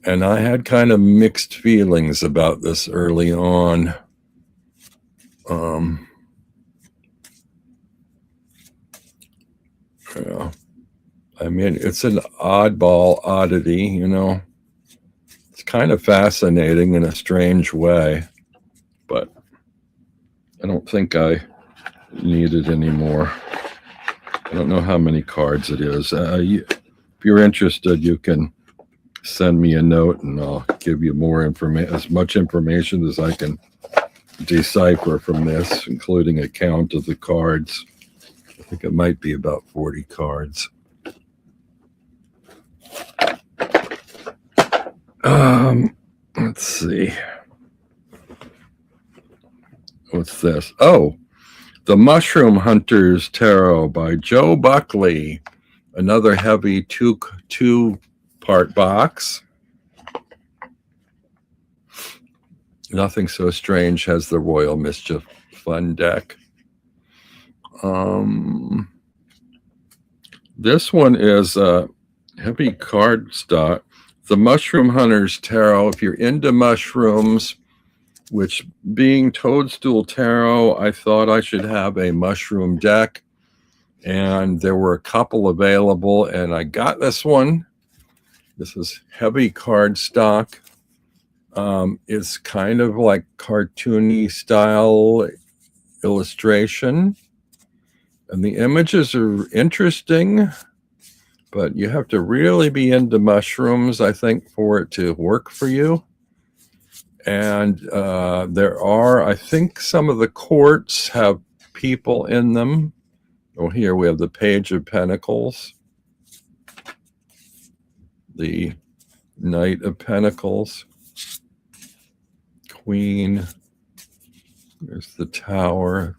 And I had kind of mixed feelings about this early on. Yeah. I mean, it's an oddball oddity, It's kind of fascinating in a strange way, but I don't think I need it anymore. I don't know how many cards it is. If you're interested, you can send me a note and I'll give you more information, as much information as I can decipher from this, including a count of the cards. I think it might be about 40 cards. Let's see. What's this? Oh, The Mushroom Hunters Tarot by Joe Buckley. Another heavy two-part box. Nothing So Strange has the Royal Mischief Fun deck. This one is a heavy card stock. The Mushroom Hunters Tarot. If you're into mushrooms, which being Toadstool Tarot, I thought I should have a mushroom deck. and there were a couple available, and I got this one. This is heavy cardstock. It's kind of like cartoony style illustration, and the images are interesting, but you have to really be into mushrooms, I think, for it to work for you. And there are, I think, some of the quartz have people in them. Oh, here we have the Page of Pentacles, the Knight of Pentacles, Queen, there's the Tower.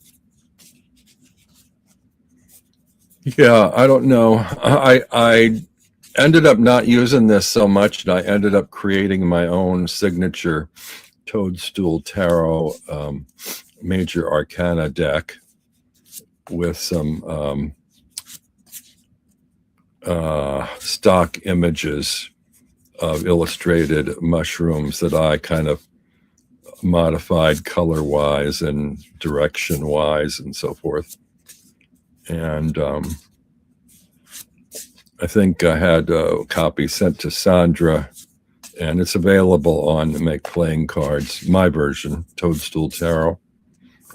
Yeah, I don't know. I ended up not using this so much, and I ended up creating my own signature Toadstool Tarot Major Arcana deck with some stock images of illustrated mushrooms that I kind of modified color-wise and direction-wise and so forth. And I think I had a copy sent to Sandra, and it's available on Make Playing Cards, my version, Toadstool Tarot.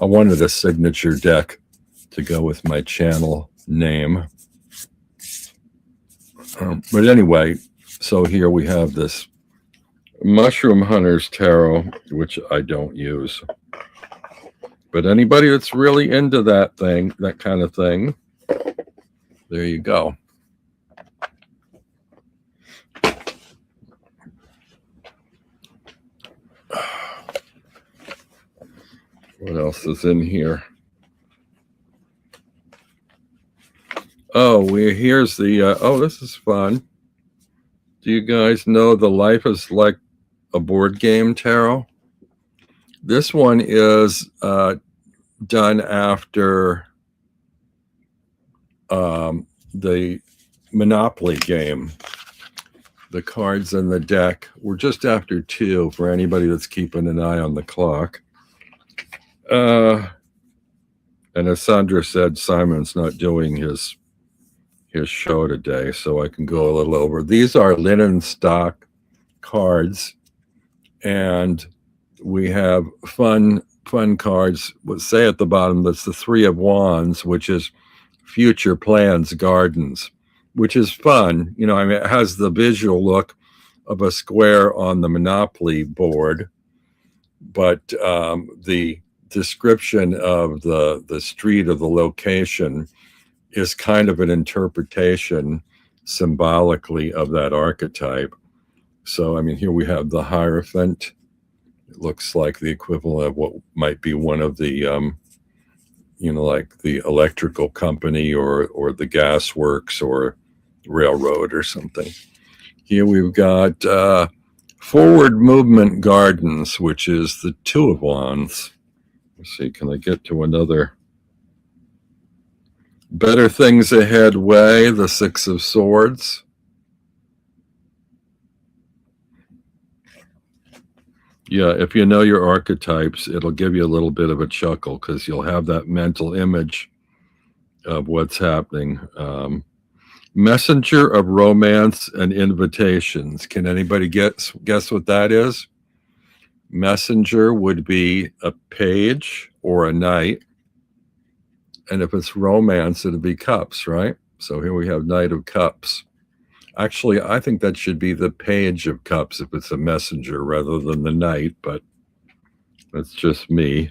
I wanted a signature deck to go with my channel name. But anyway, so here we have this Mushroom Hunters Tarot, which I don't use. But anybody that's really into that thing, that kind of thing, there you go. What else is in here? Oh, here's the, oh, this is fun. Do you guys know the Life is Like a Board Game Tarot? This one is done after the Monopoly game. The cards in the deck were just after 2 for anybody that's keeping an eye on the clock. And as Sandra said, Simon's not doing his show today, so I can go a little over. These are linen stock cards, and we have fun cards. Let's say at the bottom, that's the 3 of Wands, which is future plans, gardens, which is fun. You know, I mean, it has the visual look of a square on the Monopoly board, but the description of the street of the location is kind of an interpretation symbolically of that archetype. So, I mean, here we have the Hierophant. It looks like the equivalent of what might be one of the, you know, like the electrical company or the gas works or railroad or something. Here we've got Forward Movement Gardens, which is the 2 of Wands. Let's see, can I get to another? Better Things Ahead Way, the 6 of Swords. Yeah, if you know your archetypes, it'll give you a little bit of a chuckle because you'll have that mental image of what's happening. Messenger of Romance and Invitations. Can anybody guess what that is? Messenger would be a page or a knight. And if it's romance, it'd be cups, right? So here we have Knight of Cups. Actually, I think that should be the Page of Cups if it's a messenger rather than the knight, but that's just me.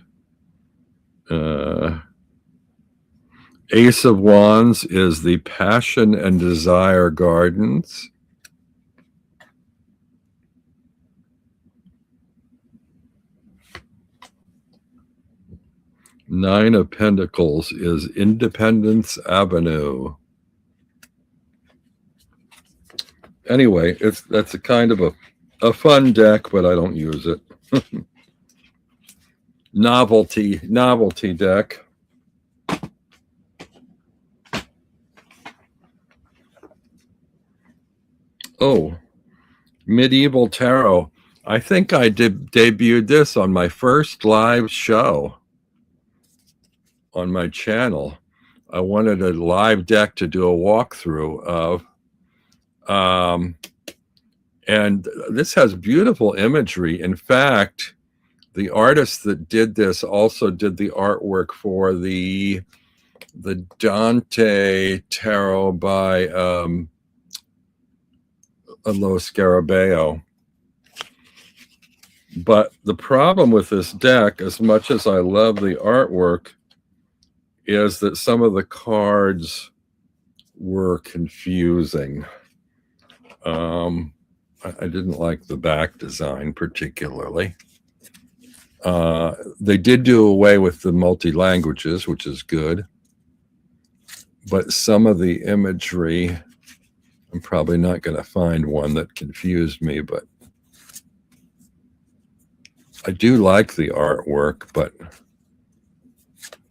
Ace of Wands is the Passion and Desire Gardens. Nine of Pentacles is Independence Avenue. Anyway, that's a kind of a fun deck, but I don't use it. Novelty deck. Oh, Medieval Tarot. I think I debuted this on my first live show on my channel. I wanted a live deck to do a walkthrough of. And this has beautiful imagery. In fact, the artist that did this also did the artwork for the Dante tarot by Lo Scarabeo. But the problem with this deck, as much as I love the artwork, is that some of the cards were confusing. I didn't like the back design particularly. They did do away with the multi-languages, which is good. But some of the imagery, I'm probably not going to find one that confused me, but I do like the artwork, but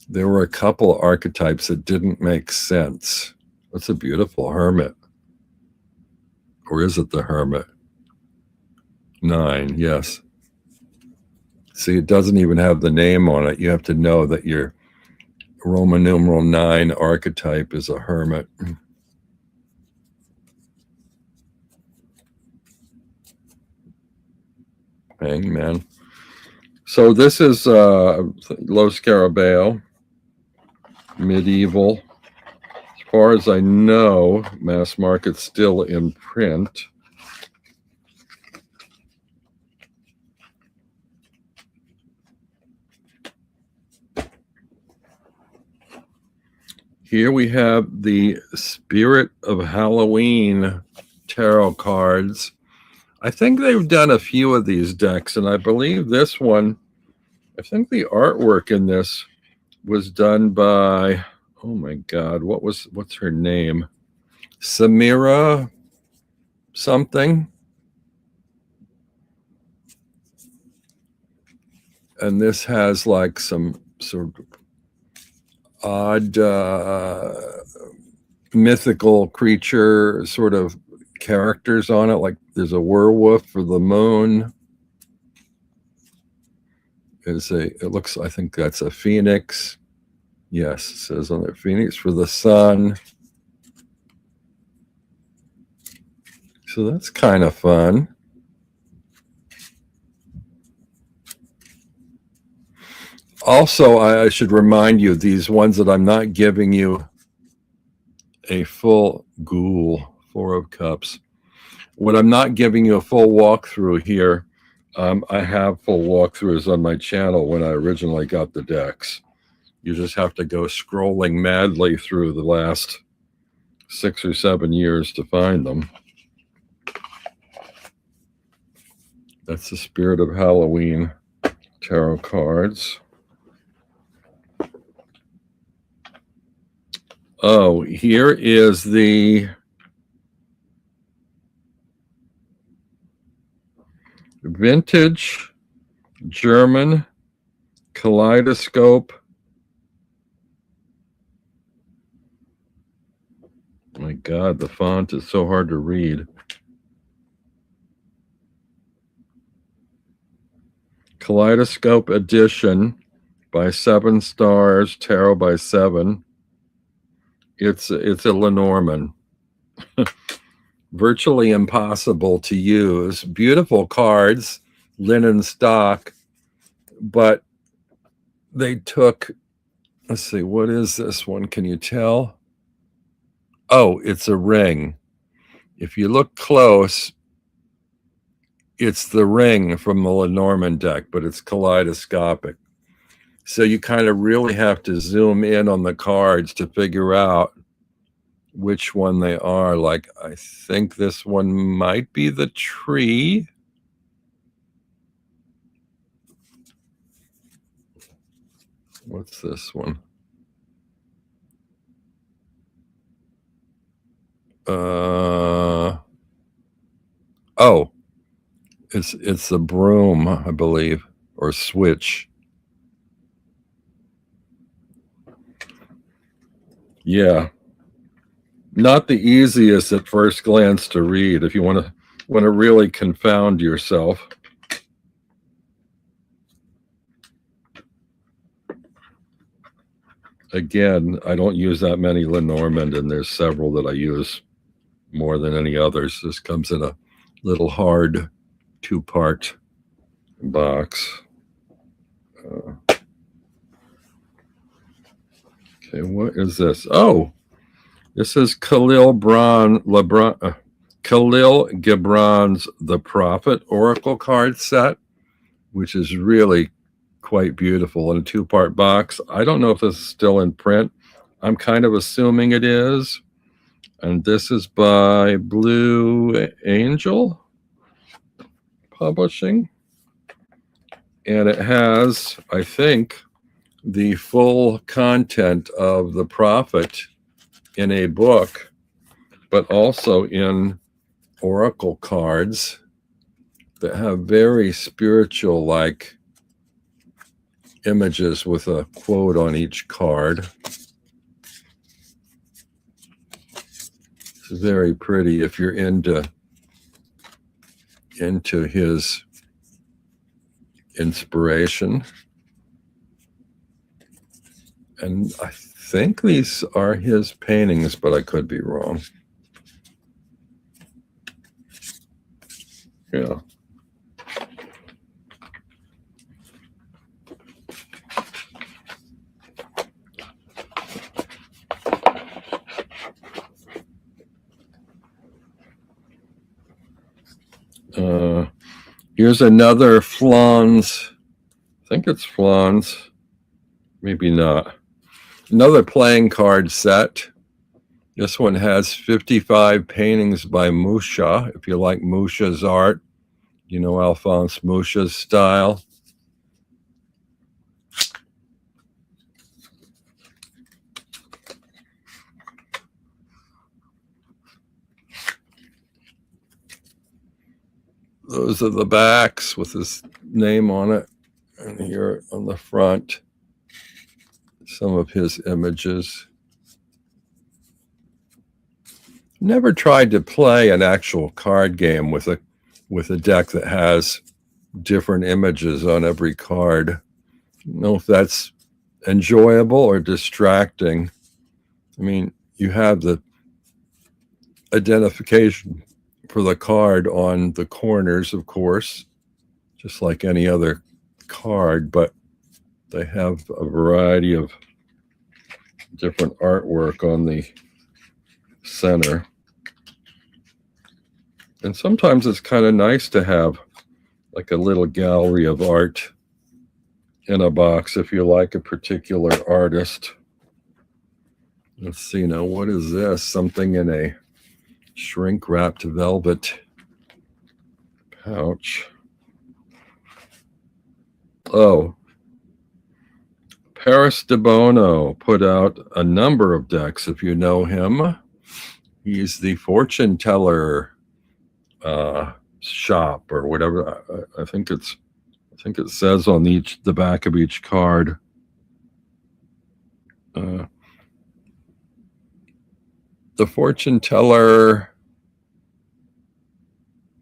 there were a couple of archetypes that didn't make sense. That's a beautiful hermit. Or is it the hermit? 9, yes. See, it doesn't even have the name on it. You have to know that your Roman numeral 9 archetype is a hermit. Hangman. So this is Lo Scarabeo, medieval. As far as I know, mass market still in print. Here we have the Spirit of Halloween tarot cards. I think they've done a few of these decks, and I believe this one, I think the artwork in this was done by, oh my God, what's her name? Samira something. And this has like some sort of odd mythical creature sort of characters on it, like there's a werewolf for the moon. It looks, I think that's a phoenix. Yes, it says on there, phoenix for the sun. So that's kind of fun. Also, I should remind you, these ones that I'm not giving you a full ghoul, 4 of cups. When I'm not giving you a full walkthrough here, I have full walkthroughs on my channel when I originally got the decks. You just have to go scrolling madly through the last 6 or 7 years to find them. That's the Spirit of Halloween tarot cards. Oh, here is the vintage German kaleidoscope. My God, the font is so hard to read. Kaleidoscope edition by 7 Stars, Tarot by 7. It's a Lenormand. Virtually impossible to use. Beautiful cards, linen stock, but they took, let's see, what is this one? Can you tell? Oh, it's a ring. If you look close, it's the ring from the Lenormand deck, but it's kaleidoscopic. So you kind of really have to zoom in on the cards to figure out which one they are. Like, I think this one might be the tree. What's this one? Oh, it's the broom, I believe, or switch. Yeah. Not the easiest at first glance to read if you want to really confound yourself. Again, I don't use that many Lenormand, and there's several that I use more than any others. This comes in a little hard 2-part box. Okay, what is this? Oh, this is Khalil Gibran's The Prophet Oracle card set, which is really quite beautiful in a 2-part box. I don't know if this is still in print. I'm kind of assuming it is. And this is by Blue Angel Publishing. And it has, I think, the full content of The Prophet in a book, but also in oracle cards that have very spiritual-like images with a quote on each card. It's very pretty if you're into his inspiration. And I think these are his paintings, but I could be wrong. Yeah. Here's another Flans. I think it's Flans. Maybe not. Another playing card set. This one has 55 paintings by Musha. If you like Musha's art, you know Alphonse Musha's style. Those are the backs with his name on it. And here on the front, some of his images. Never tried to play an actual card game with a deck that has different images on every card. I don't know if that's enjoyable or distracting. I mean, you have the identification for the card on the corners, of course, just like any other card, but they have a variety of different artwork on the center. And sometimes it's kind of nice to have like a little gallery of art in a box if you like a particular artist. Let's see now, what is this? Something in a shrink-wrapped velvet pouch. Oh, Paris de Bono put out a number of decks, if you know him. He's the fortune teller shop or whatever. I think it says on the back of each card. The fortune teller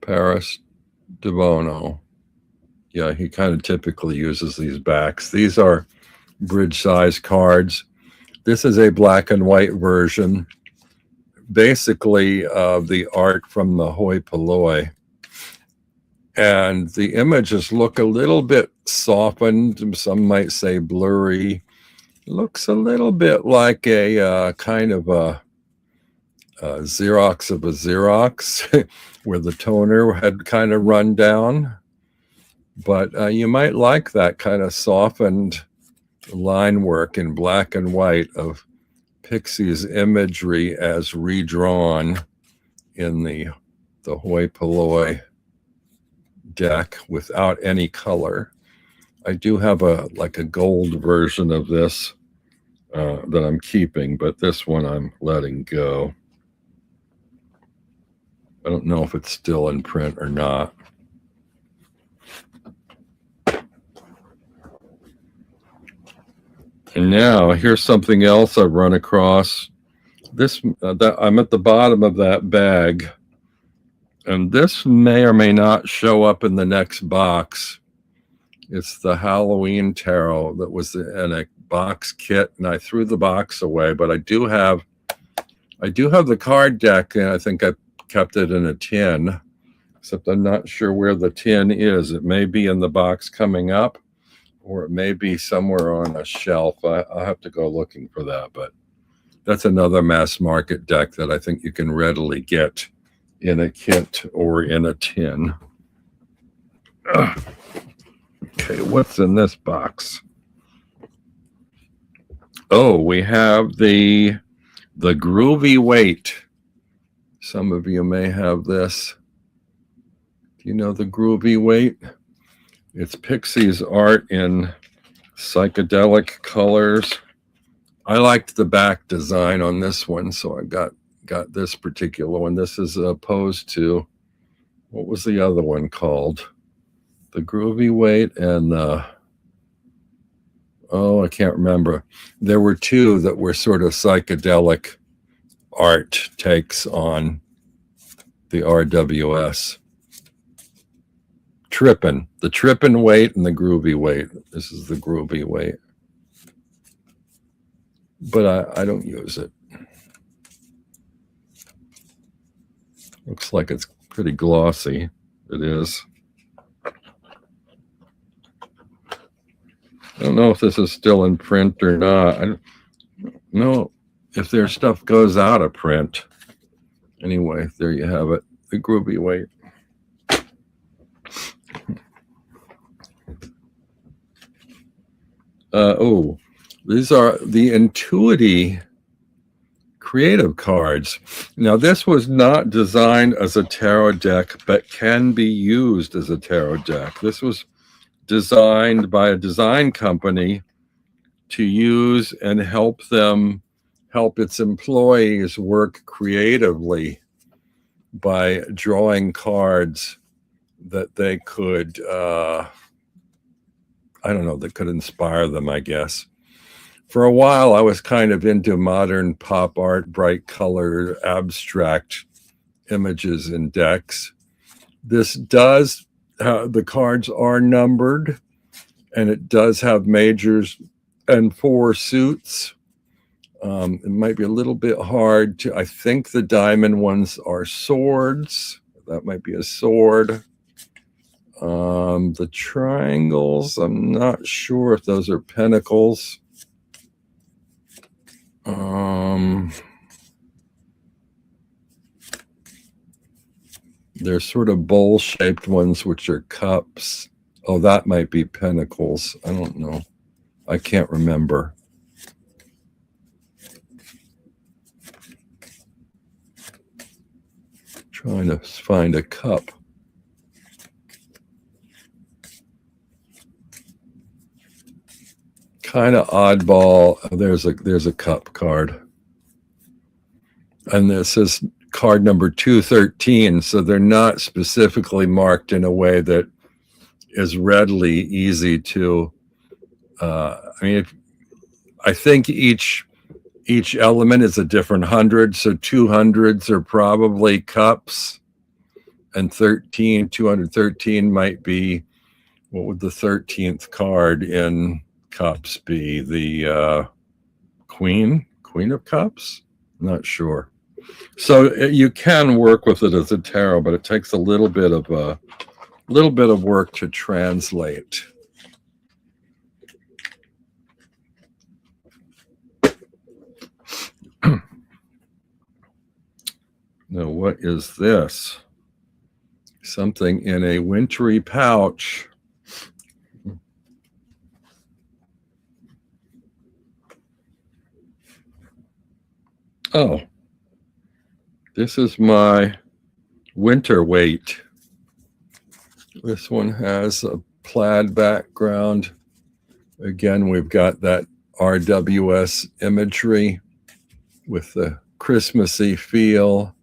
Paris de Bono. Yeah, he kind of typically uses these backs. These are bridge size cards. This is a black and white version, basically of the art from the hoi polloi. And the images look a little bit softened. Some might say blurry. Looks a little bit like a kind of a Xerox of a Xerox where the toner had kind of run down. But you might like that kind of softened line work in black and white of Pixie's imagery as redrawn in the hoi polloi deck without any color. I do have a gold version of this that I'm keeping, but this one I'm letting go. I don't know if it's still in print or not. And now here's something else I've run across. This I'm at the bottom of that bag, and this may or may not show up in the next box. It's the Halloween tarot that was in a box kit, and I threw the box away. But I do have the card deck, and I think I kept it in a tin. Except I'm not sure where the tin is. It may be in the box coming up, or it may be somewhere on a shelf. I'll have to go looking for that. But that's another mass market deck that I think you can readily get in a kit or in a tin. Ugh. Okay, what's in this box? Oh, we have the Groovy Weight. Some of you may have this. Do you know the Groovy Weight? It's Pixie's art in psychedelic colors. I liked the back design on this one, so I got this particular one. This is opposed to, what was the other one called? The Groovy Weight and I can't remember. There were two that were sort of psychedelic art takes on the RWS. The Trippin' Weight and the Groovy Weight. This is the Groovy Weight. But I don't use it. Looks like it's pretty glossy. It is. I don't know if this is still in print or not. I don't know if their stuff goes out of print. Anyway, there you have it. The Groovy Weight. These are the Intuity creative cards. Now, this was not designed as a tarot deck, but can be used as a tarot deck. This was designed by a design company to use and help its employees work creatively by drawing cards that they could, that could inspire them, I guess. For a while, I was kind of into modern pop art, bright colored, abstract images in decks. This does, the cards are numbered, and it does have majors and 4 suits. It might be a little bit hard to, I think the diamond ones are swords. That might be a sword. The triangles, I'm not sure if those are pentacles. There's sort of bowl-shaped ones, which are cups. Oh, that might be pentacles. I don't know. I can't remember. Trying to find a cup. Kind of oddball. There's a cup card. And this is card number 213, so they're not specifically marked in a way that is readily easy to I think each element is a different 100, so 200s are probably cups, and 213 might be, what would the 13th card in cups be? The Queen of Cups? Not sure. So you can work with it as a tarot, but it takes a little bit of work to translate. Now, what is this? Something in a wintry pouch. Oh, this is my winter weight. This one has a plaid background. Again, we've got that RWS imagery with the Christmassy feel.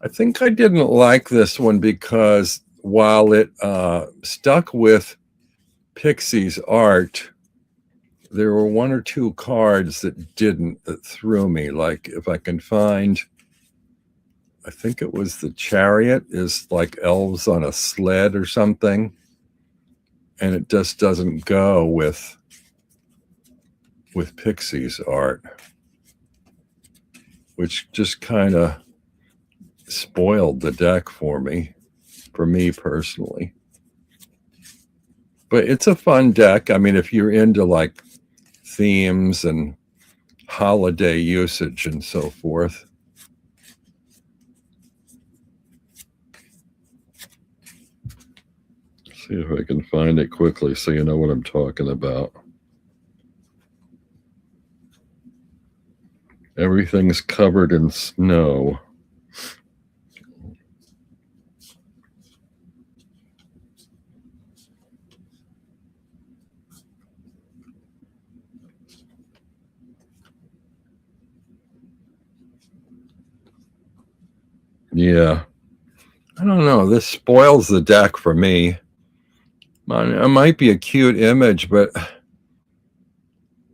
I think I didn't like this one because while it stuck with Pixie's art, there were 1 or 2 cards that threw me. Like, if I can find, I think it was the Chariot is like elves on a sled or something. and it just doesn't go with Pixie's art, which just kind of spoiled the deck for me personally. But it's a fun deck. I mean, if you're into like themes and holiday usage and so forth. See if I can find it quickly so you know what I'm talking about. Everything's covered in snow. Yeah. I don't know. This spoils the deck for me. It might be a cute image, but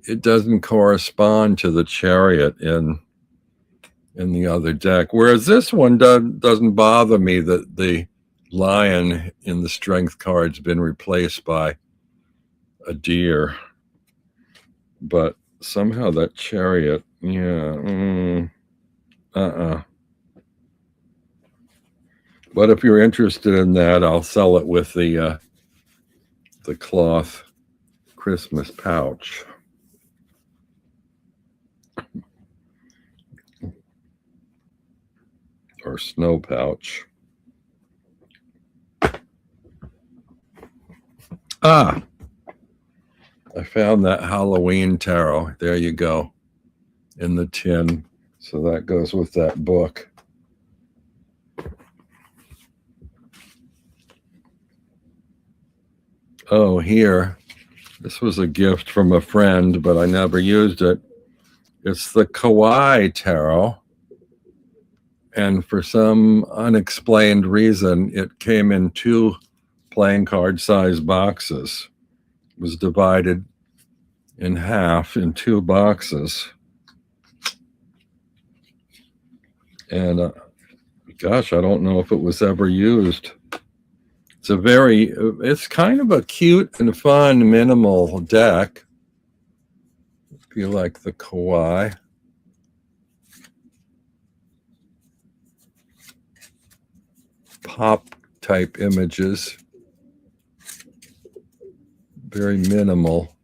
it doesn't correspond to the chariot in the other deck. Whereas this one doesn't bother me that the lion in the strength card's been replaced by a deer. But somehow that chariot, yeah, But if you're interested in that, I'll sell it with the cloth Christmas pouch. Or snow pouch. I found that Halloween tarot. There you go. In the tin. So that goes with that book. Oh, here. This was a gift from a friend, but I never used it. It's the Kawaii tarot. And for some unexplained reason, it came in 2 playing card size boxes. It was divided in half in 2 boxes. And gosh, I don't know if it was ever used. It's kind of a cute and fun minimal deck. If you like the Kawaii. Pop type images. Very minimal.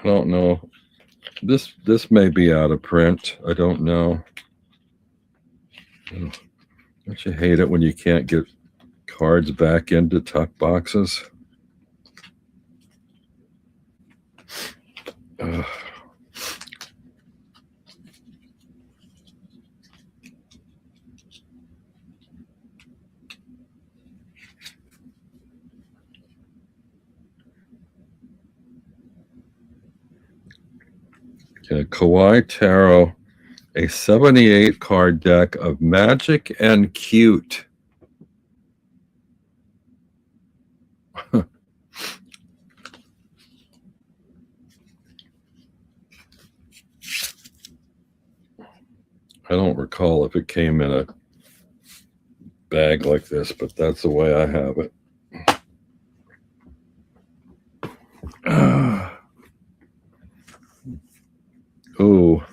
I don't know. This may be out of print. I don't know. Don't you hate it when you can't get cards back into tuck boxes? Okay, Kawaii Tarot, a 78 card deck of magic and cute. I don't recall if it came in a bag like this, but that's the way I have it. Oh,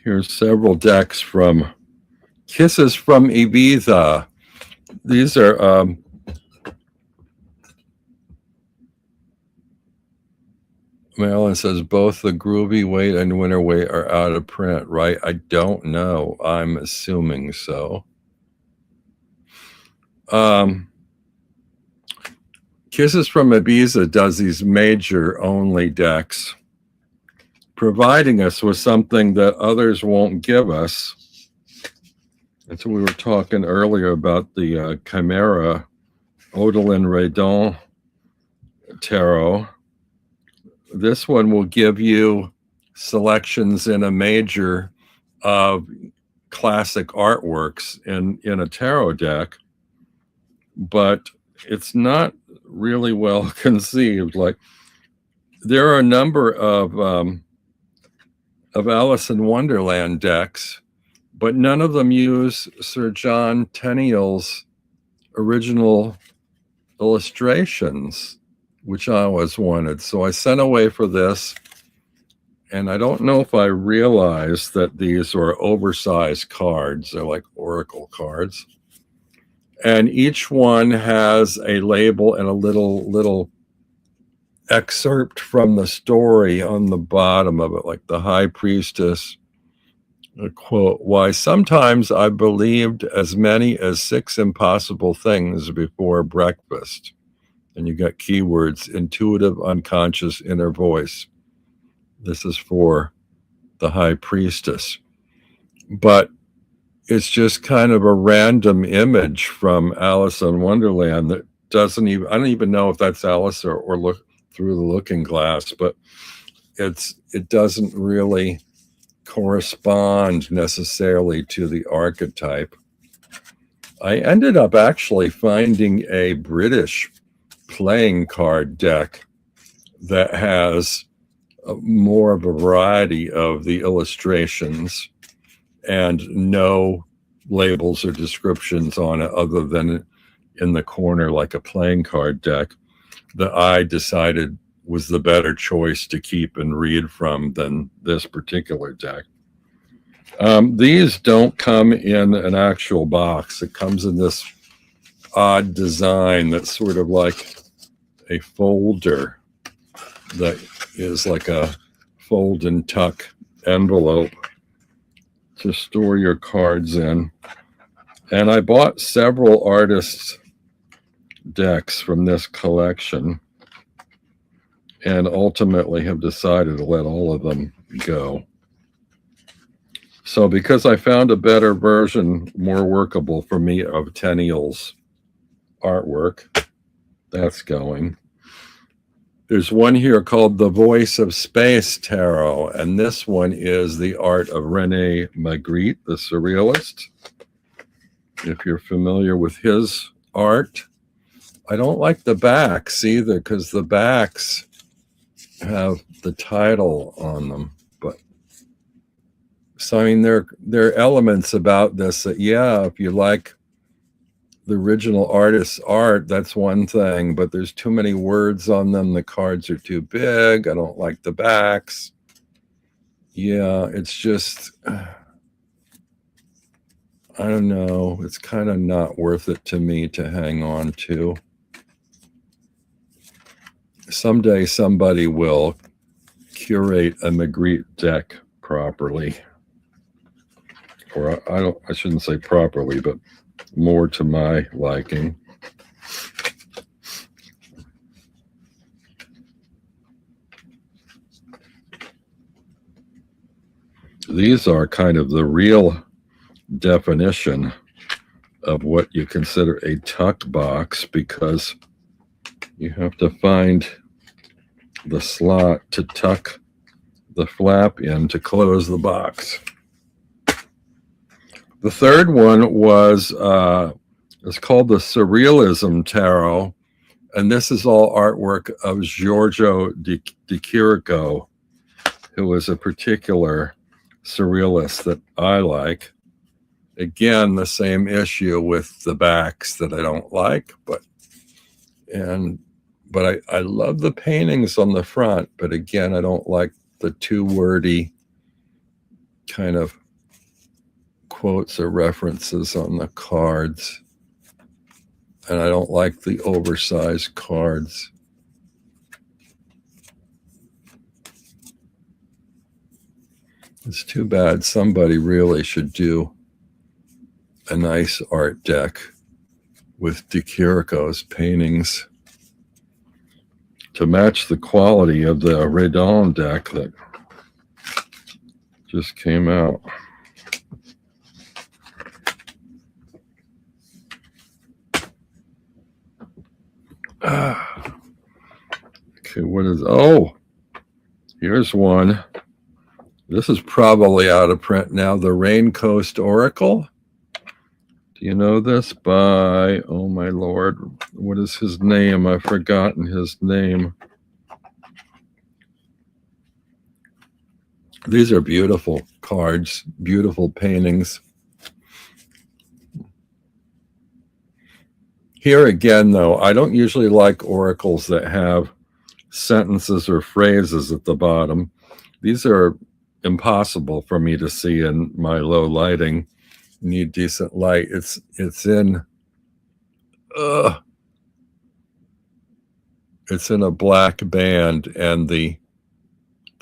here's several decks from Kisses from Ibiza. These are Marilyn says both the Groovy Weight and Winter Weight are out of print, right? I don't know. I'm assuming so. Kisses from Ibiza does these major only decks, providing us with something that others won't give us. And so we were talking earlier about the Chimera Odilon Redon tarot. This one will give you selections in a major of classic artworks in a tarot deck, but it's not really well conceived. Like, there are a number of Alice in Wonderland decks, but none of them use Sir John Tenniel's original illustrations, which I always wanted. So I sent away for this, and I don't know if I realized that these are oversized cards. They're like oracle cards. And each one has a label and a little excerpt from the story on the bottom of it, like the High Priestess, a quote, "Why, sometimes I believed as many as 6 impossible things before breakfast." And you got keywords: intuitive, unconscious, inner voice. This is for the High Priestess. But it's just kind of a random image from Alice in Wonderland that doesn't even, I don't even know if that's Alice or look through the looking glass, but it doesn't really correspond necessarily to the archetype. I ended up actually finding a British playing card deck that has more of a variety of the illustrations and no labels or descriptions on it other than in the corner, like a playing card deck, that I decided was the better choice to keep and read from than this particular deck. These don't come in an actual box. It comes in this odd design that's sort of like a folder that is like a fold and tuck envelope to store your cards in. And I bought several artists' decks from this collection and ultimately have decided to let all of them go. So because I found a better version, more workable for me, of Tenniel's artwork, that's going. There's one here called The Voice of Space Tarot, and this one is the art of René Magritte, the surrealist. If you're familiar with his art, I don't like the backs either, because the backs have the title on them. But so I mean, there are elements about this that, yeah, if you like the original artist's art, that's one thing, but there's too many words on them. The cards are too big. I don't like the backs. Yeah, it's just, I don't know. It's kind of not worth it to me to hang on to. Someday somebody will curate a Magritte deck properly. Or I shouldn't say properly, but more to my liking. These are kind of the real definition of what you consider a tuck box, because you have to find the slot to tuck the flap in to close the box. The third one was, it's called the Surrealism Tarot, and this is all artwork of Giorgio de Chirico, who is a particular surrealist that I like. Again, the same issue with the backs that I don't like, but I love the paintings on the front, but again, I don't like the too wordy kind of quotes or references on the cards. And I don't like the oversized cards. It's too bad. Somebody really should do a nice art deck with de Chirico's paintings to match the quality of the Redon deck that just came out. Okay, what is, oh, here's one. This is probably out of print now. The Rain Coast Oracle. Do you know this? By, oh my Lord, what is his name? I've forgotten his name. These are beautiful cards, beautiful paintings. Here again, though, I don't usually like oracles that have sentences or phrases at the bottom. These are impossible for me to see in my low lighting. Need decent light. It's in it's in a black band, and the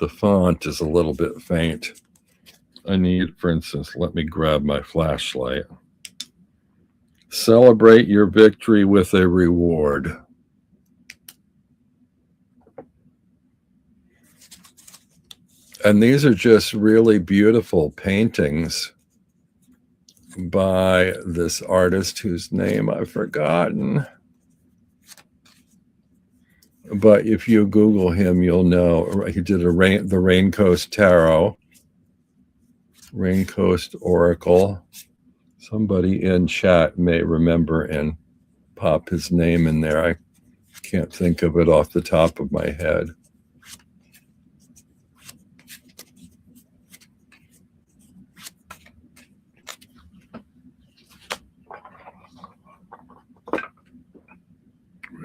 font is a little bit faint. I need, for instance, let me grab my flashlight. Celebrate your victory with a reward. And these are just really beautiful paintings by this artist whose name I've forgotten. But if you Google him, you'll know. He did the Rain Coast Tarot, Rain Coast Oracle. Somebody in chat may remember and pop his name in there. I can't think of it off the top of my head.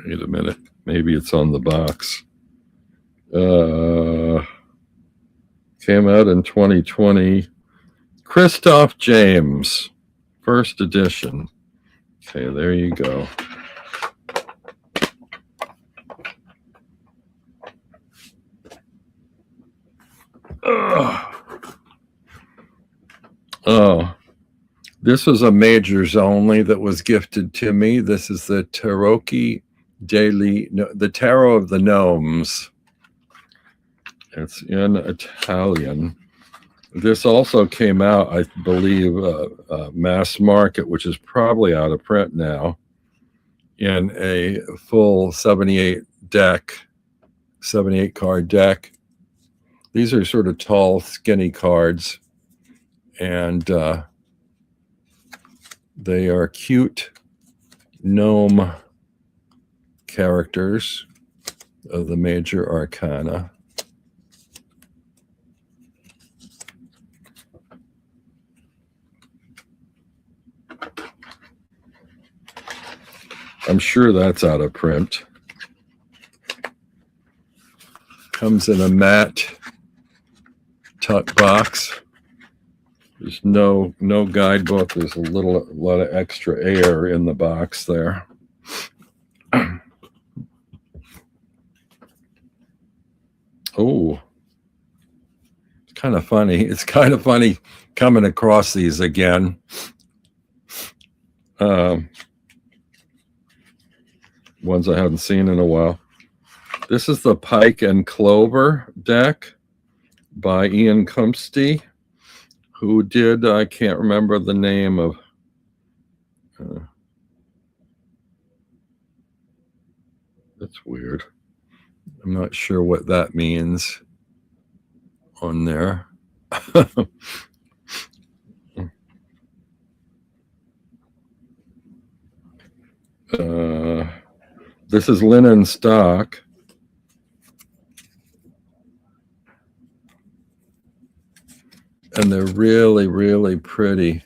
Wait a minute. Maybe it's on the box. Came out in 2020. Christoph James, first edition. Okay, there you go. Oh, this was a majors only that was gifted to me. This is the Tarocchi the Tarot of the Gnomes. It's in Italian. This also came out, I believe, mass market, which is probably out of print now, in a full 78 card deck. These are sort of tall, skinny cards, and they are cute gnome characters of the major arcana. I'm sure that's out of print. Comes in a matte tuck box. There's no guidebook. There's a lot of extra air in the box there. Oh, it's kind of funny. It's kind of funny coming across these again. Ones I haven't seen in a while. This is the Pike and Clover deck by Ian Cumpsty, who did, I can't remember the name of, that's weird. I'm not sure what that means on there. This is linen stock. And they're really, really pretty.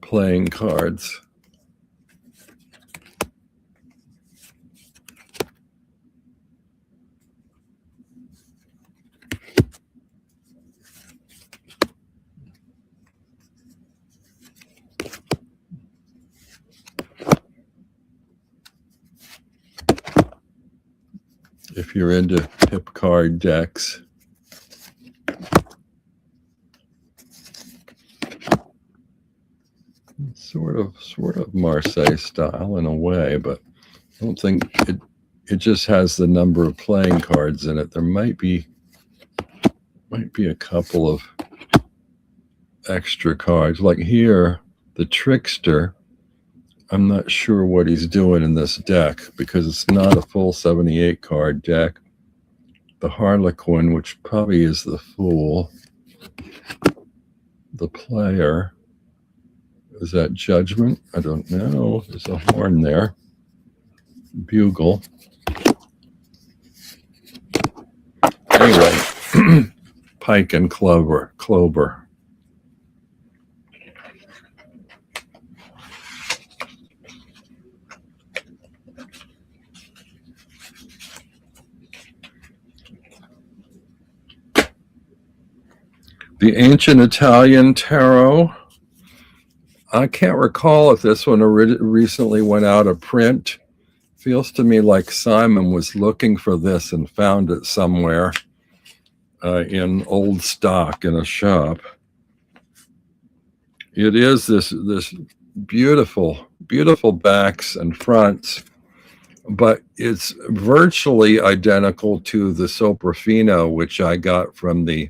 Playing cards. If you're into pip card decks. Sort of Marseille style in a way, but I don't think it just has the number of playing cards in it. There might be a couple of extra cards. Like here, the Trickster, I'm not sure what he's doing in this deck because it's not a full 78 card deck. The Harlequin, which probably is the Fool. The Player. Is that Judgment? I don't know. There's a horn there. Bugle. Anyway, Pike and Clover. The Ancient Italian Tarot. I can't recall if this one recently went out of print. Feels to me like Simon was looking for this and found it somewhere in old stock in a shop. It is this beautiful backs and fronts, but it's virtually identical to the Soprafino, which I got from the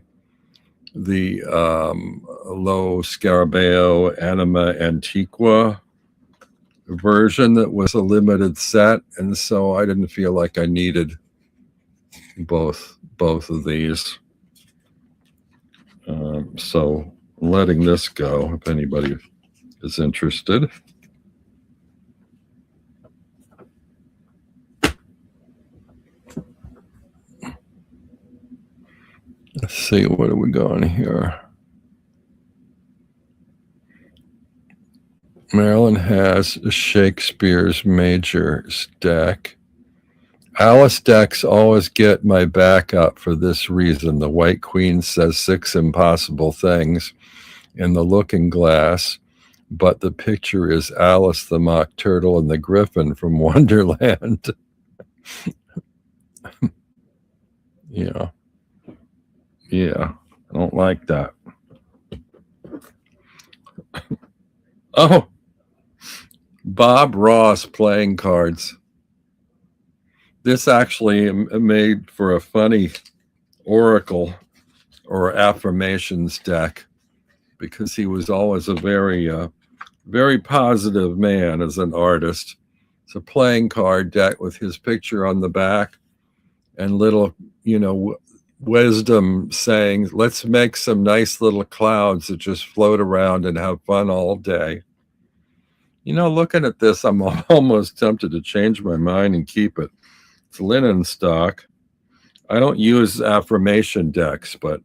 Lo Scarabeo Anima Antiqua version that was a limited set, and so I didn't feel like I needed both of these. So letting this go if anybody is interested. Let's see, what are we going here? Marilyn has Shakespeare's Majors deck. Alice decks always get my back up for this reason. The White Queen says 6 impossible things in the looking glass, but the picture is Alice the Mock Turtle and the Griffin from Wonderland. Yeah, I don't like that. Oh, Bob Ross playing cards. This actually made for a funny oracle or affirmations deck because he was always a very positive man as an artist. It's a playing card deck with his picture on the back and little, wisdom saying, let's make some nice little clouds that just float around and have fun all day. Looking at this, I'm almost tempted to change my mind and keep it. It's linen stock. I don't use affirmation decks, but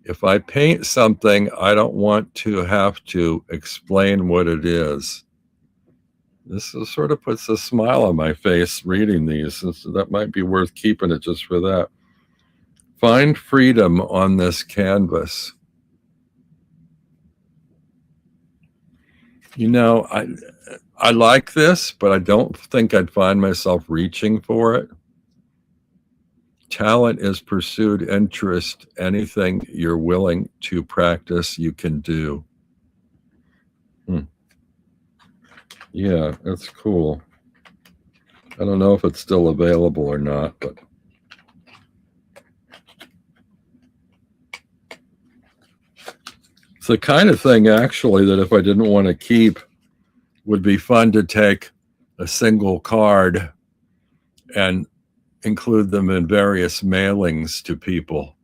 if I paint something, I don't want to have to explain what it is. This sort of puts a smile on my face reading these. So that might be worth keeping it just for that. Find freedom on this canvas. I like this, but I don't think I'd find myself reaching for it. Talent is pursued interest. Anything you're willing to practice, you can do. Yeah, that's cool. I don't know if it's still available or not, but it's the kind of thing actually that if I didn't want to keep, would be fun to take a single card and include them in various mailings to people,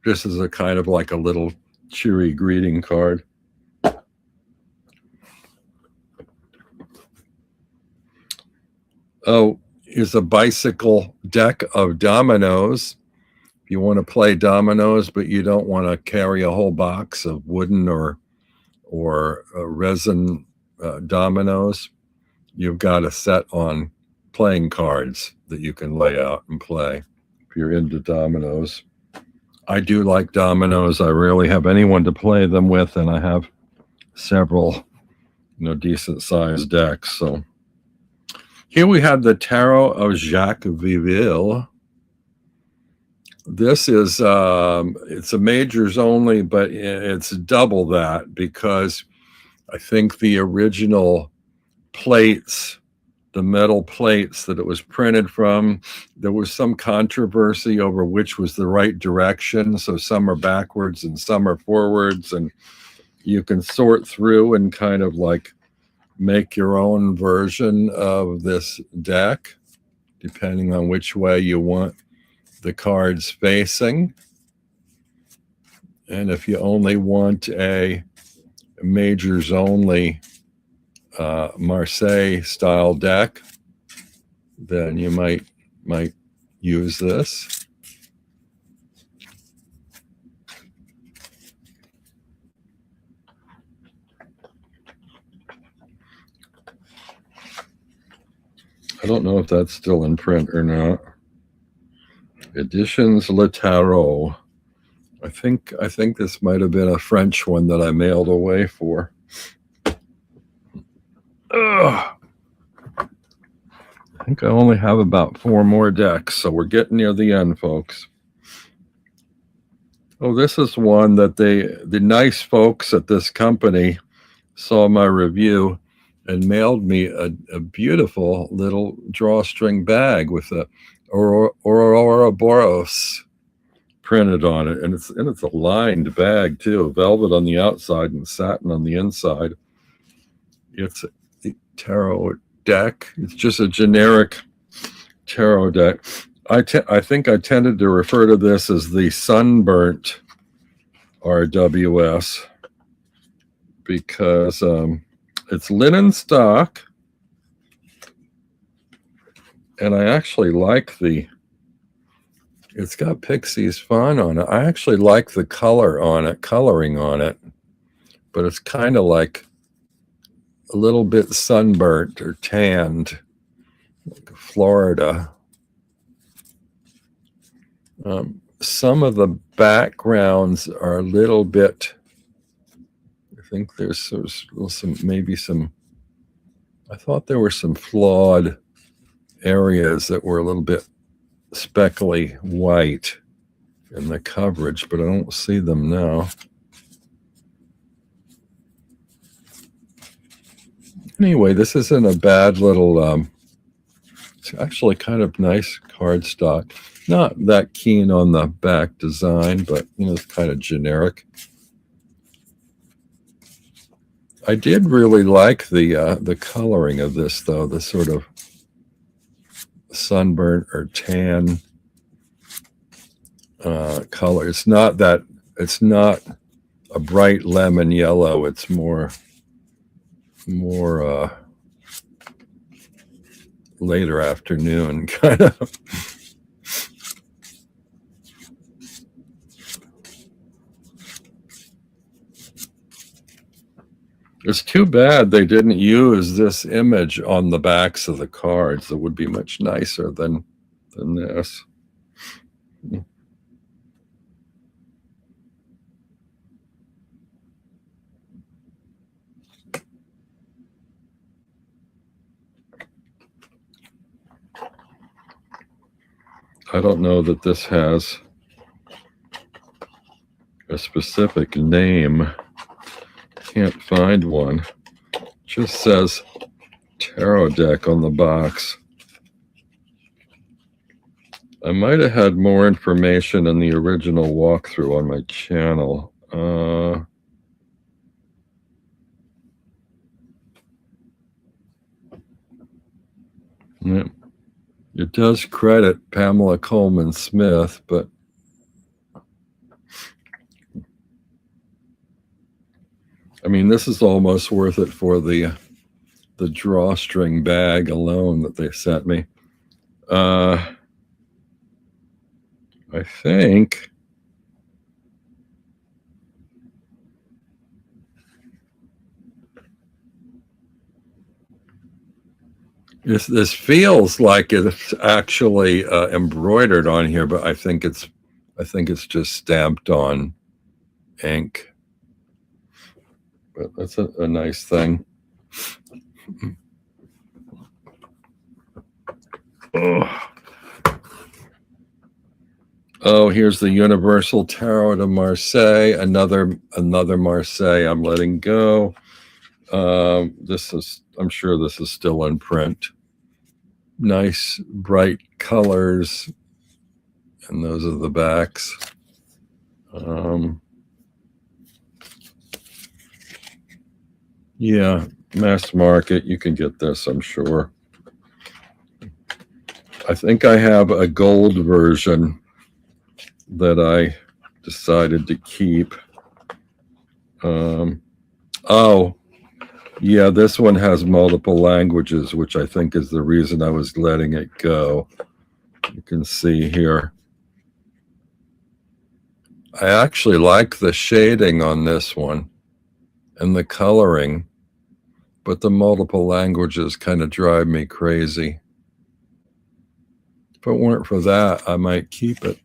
just as a kind of like a little cheery greeting card. Oh, here's a bicycle deck of dominoes. If you want to play dominoes, but you don't want to carry a whole box of wooden or resin dominoes, you've got a set on playing cards that you can lay out and play if you're into dominoes. I do like dominoes. I rarely have anyone to play them with, and I have several, decent sized decks. So here we have the Tarot of Jacques Viville. This is it's a majors only, but it's double that because I think the original plates, the metal plates that it was printed from, there was some controversy over which was the right direction. So some are backwards and some are forwards, and you can sort through and kind of like make your own version of this deck, depending on which way you want the cards facing. And if you only want a majors only Marseille style deck, then you might use this. I don't know if that's still in print or not. Editions Le Tarot. I think this might have been a French one that I mailed away for. Ugh. I think I only have about 4 more decks, so we're getting near the end, folks. Oh, this is one that the nice folks at this company saw my review and mailed me a beautiful little drawstring bag with a Ouroboros printed on it, and it's a lined bag too, velvet on the outside and satin on the inside. It's a tarot deck. It's just a generic tarot deck. I think I tended to refer to this as the sunburnt RWS because it's linen stock, and I actually like it's got Pixie's font on it. I actually like the coloring on it, but it's kind of like a little bit sunburnt or tanned, like Florida. Some of the backgrounds are a little bit, I think there's some, I thought there were some flawed areas that were a little bit speckly white in the coverage, but I don't see them now. Anyway, this isn't a bad little, it's actually kind of nice cardstock. Not that keen on the back design, but it's kind of generic. I did really like the coloring of this, though, the sort of sunburnt or tan color. It's not a bright lemon yellow. It's more later afternoon kind of. It's too bad they didn't use this image on the backs of the cards. It would be much nicer than this. I don't know that this has a specific name. Can't find one. Just says tarot deck on the box. I might have had more information in the original walkthrough on my channel. Yeah. It does credit Pamela Coleman Smith, but I mean, this is almost worth it for the drawstring bag alone that they sent me. I think this feels like it's actually embroidered on here, but I think it's just stamped on ink. But that's a nice thing. Oh, here's the Universal Tarot de Marseille. Another Marseille I'm letting go. I'm sure this is still in print. Nice bright colors, and those are the backs. Yeah, Mass market, you can get this, I'm sure. I think I have a gold version that I decided to keep. Oh, yeah, this one has multiple languages, which I think is the reason I was letting it go. You can see here. I actually like the shading on this one and the coloring, but the multiple languages kind of drive me crazy. If it weren't for that, I might keep it.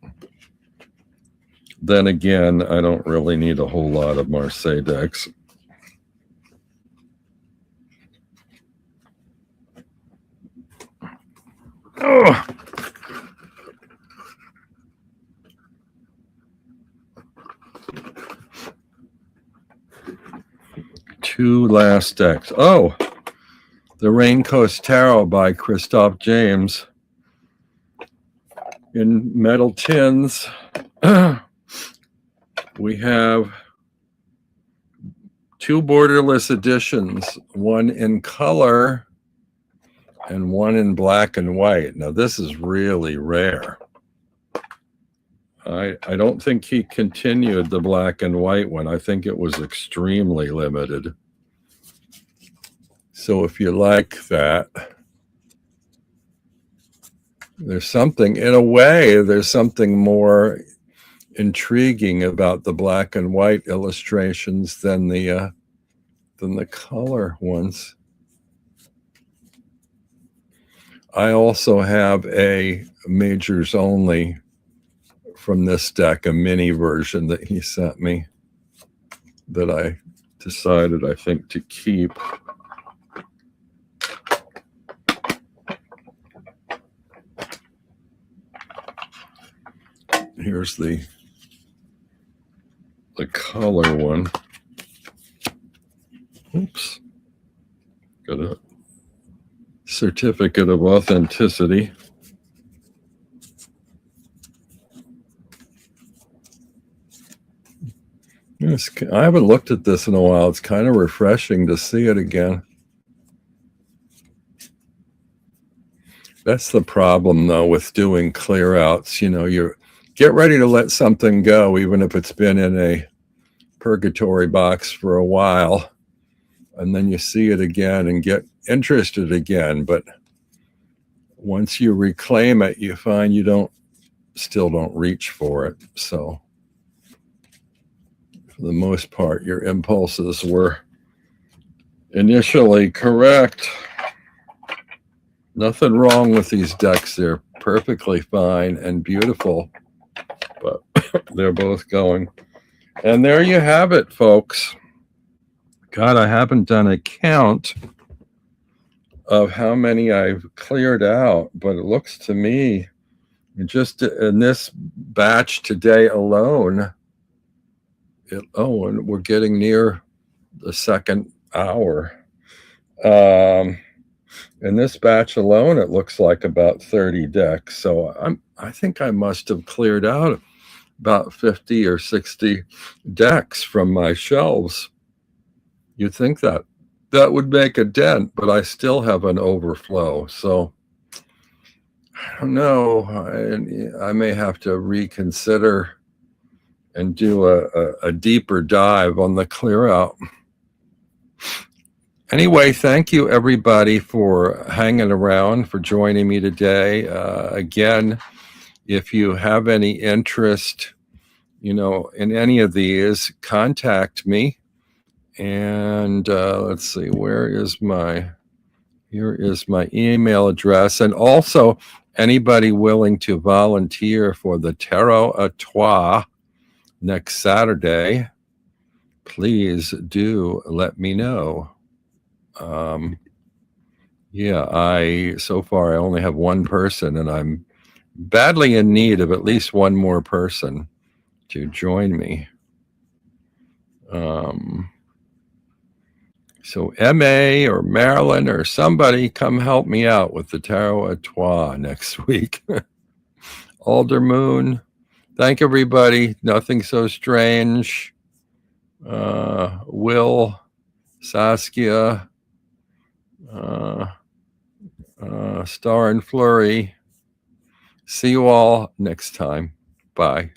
Then again, I don't really need a whole lot of Marseille decks. Oh. Two last decks. Oh, the Rain Coast Tarot by Christoph James in metal tins. We have two borderless editions, one in color and one in black and white. Now, this is really rare. I don't think he continued the black and white one. I think it was extremely limited. So if you like that, there's something, in a way, there's something more intriguing about the black and white illustrations than the color ones. I also have a majors only from this deck, a mini version that he sent me that I decided, I think, to keep. Here's the color one. Oops. Got a certificate of authenticity. I haven't looked at this in a while. It's kind of refreshing to see it again. That's the problem, though, with doing clear outs. You know, you get ready to let something go, even if it's been in a purgatory box for a while, and then you see it again and get interested again. But once you reclaim it, you find you still don't reach for it. So for the most part, your impulses were initially correct. Nothing wrong with these decks. They're perfectly fine and beautiful, but they're both going. And there you have it, folks. God, I haven't done a count of how many I've cleared out, but it looks to me, just in this batch today alone, and we're getting near the second hour. In this batch alone, it looks like about 30 decks. So I think I must have cleared out about 50 or 60 decks from my shelves. You'd think that would make a dent, but I still have an overflow. So I don't know. I may have to reconsider and do a deeper dive on the clear out. Anyway, thank you, everybody, for hanging around, for joining me today. Again, if you have any interest, in any of these, contact me. And let's see, here is my email address. And also, anybody willing to volunteer for the Tarot à Trois next Saturday, please do let me know. So far I only have one person, and I'm badly in need of at least one more person to join me. So MA or Marilyn or somebody, come help me out with the Tarot à Trois next week. Aldermoon, thank everybody. Nothing so strange. Will, Saskia, Star and Flurry. See you all next time. Bye.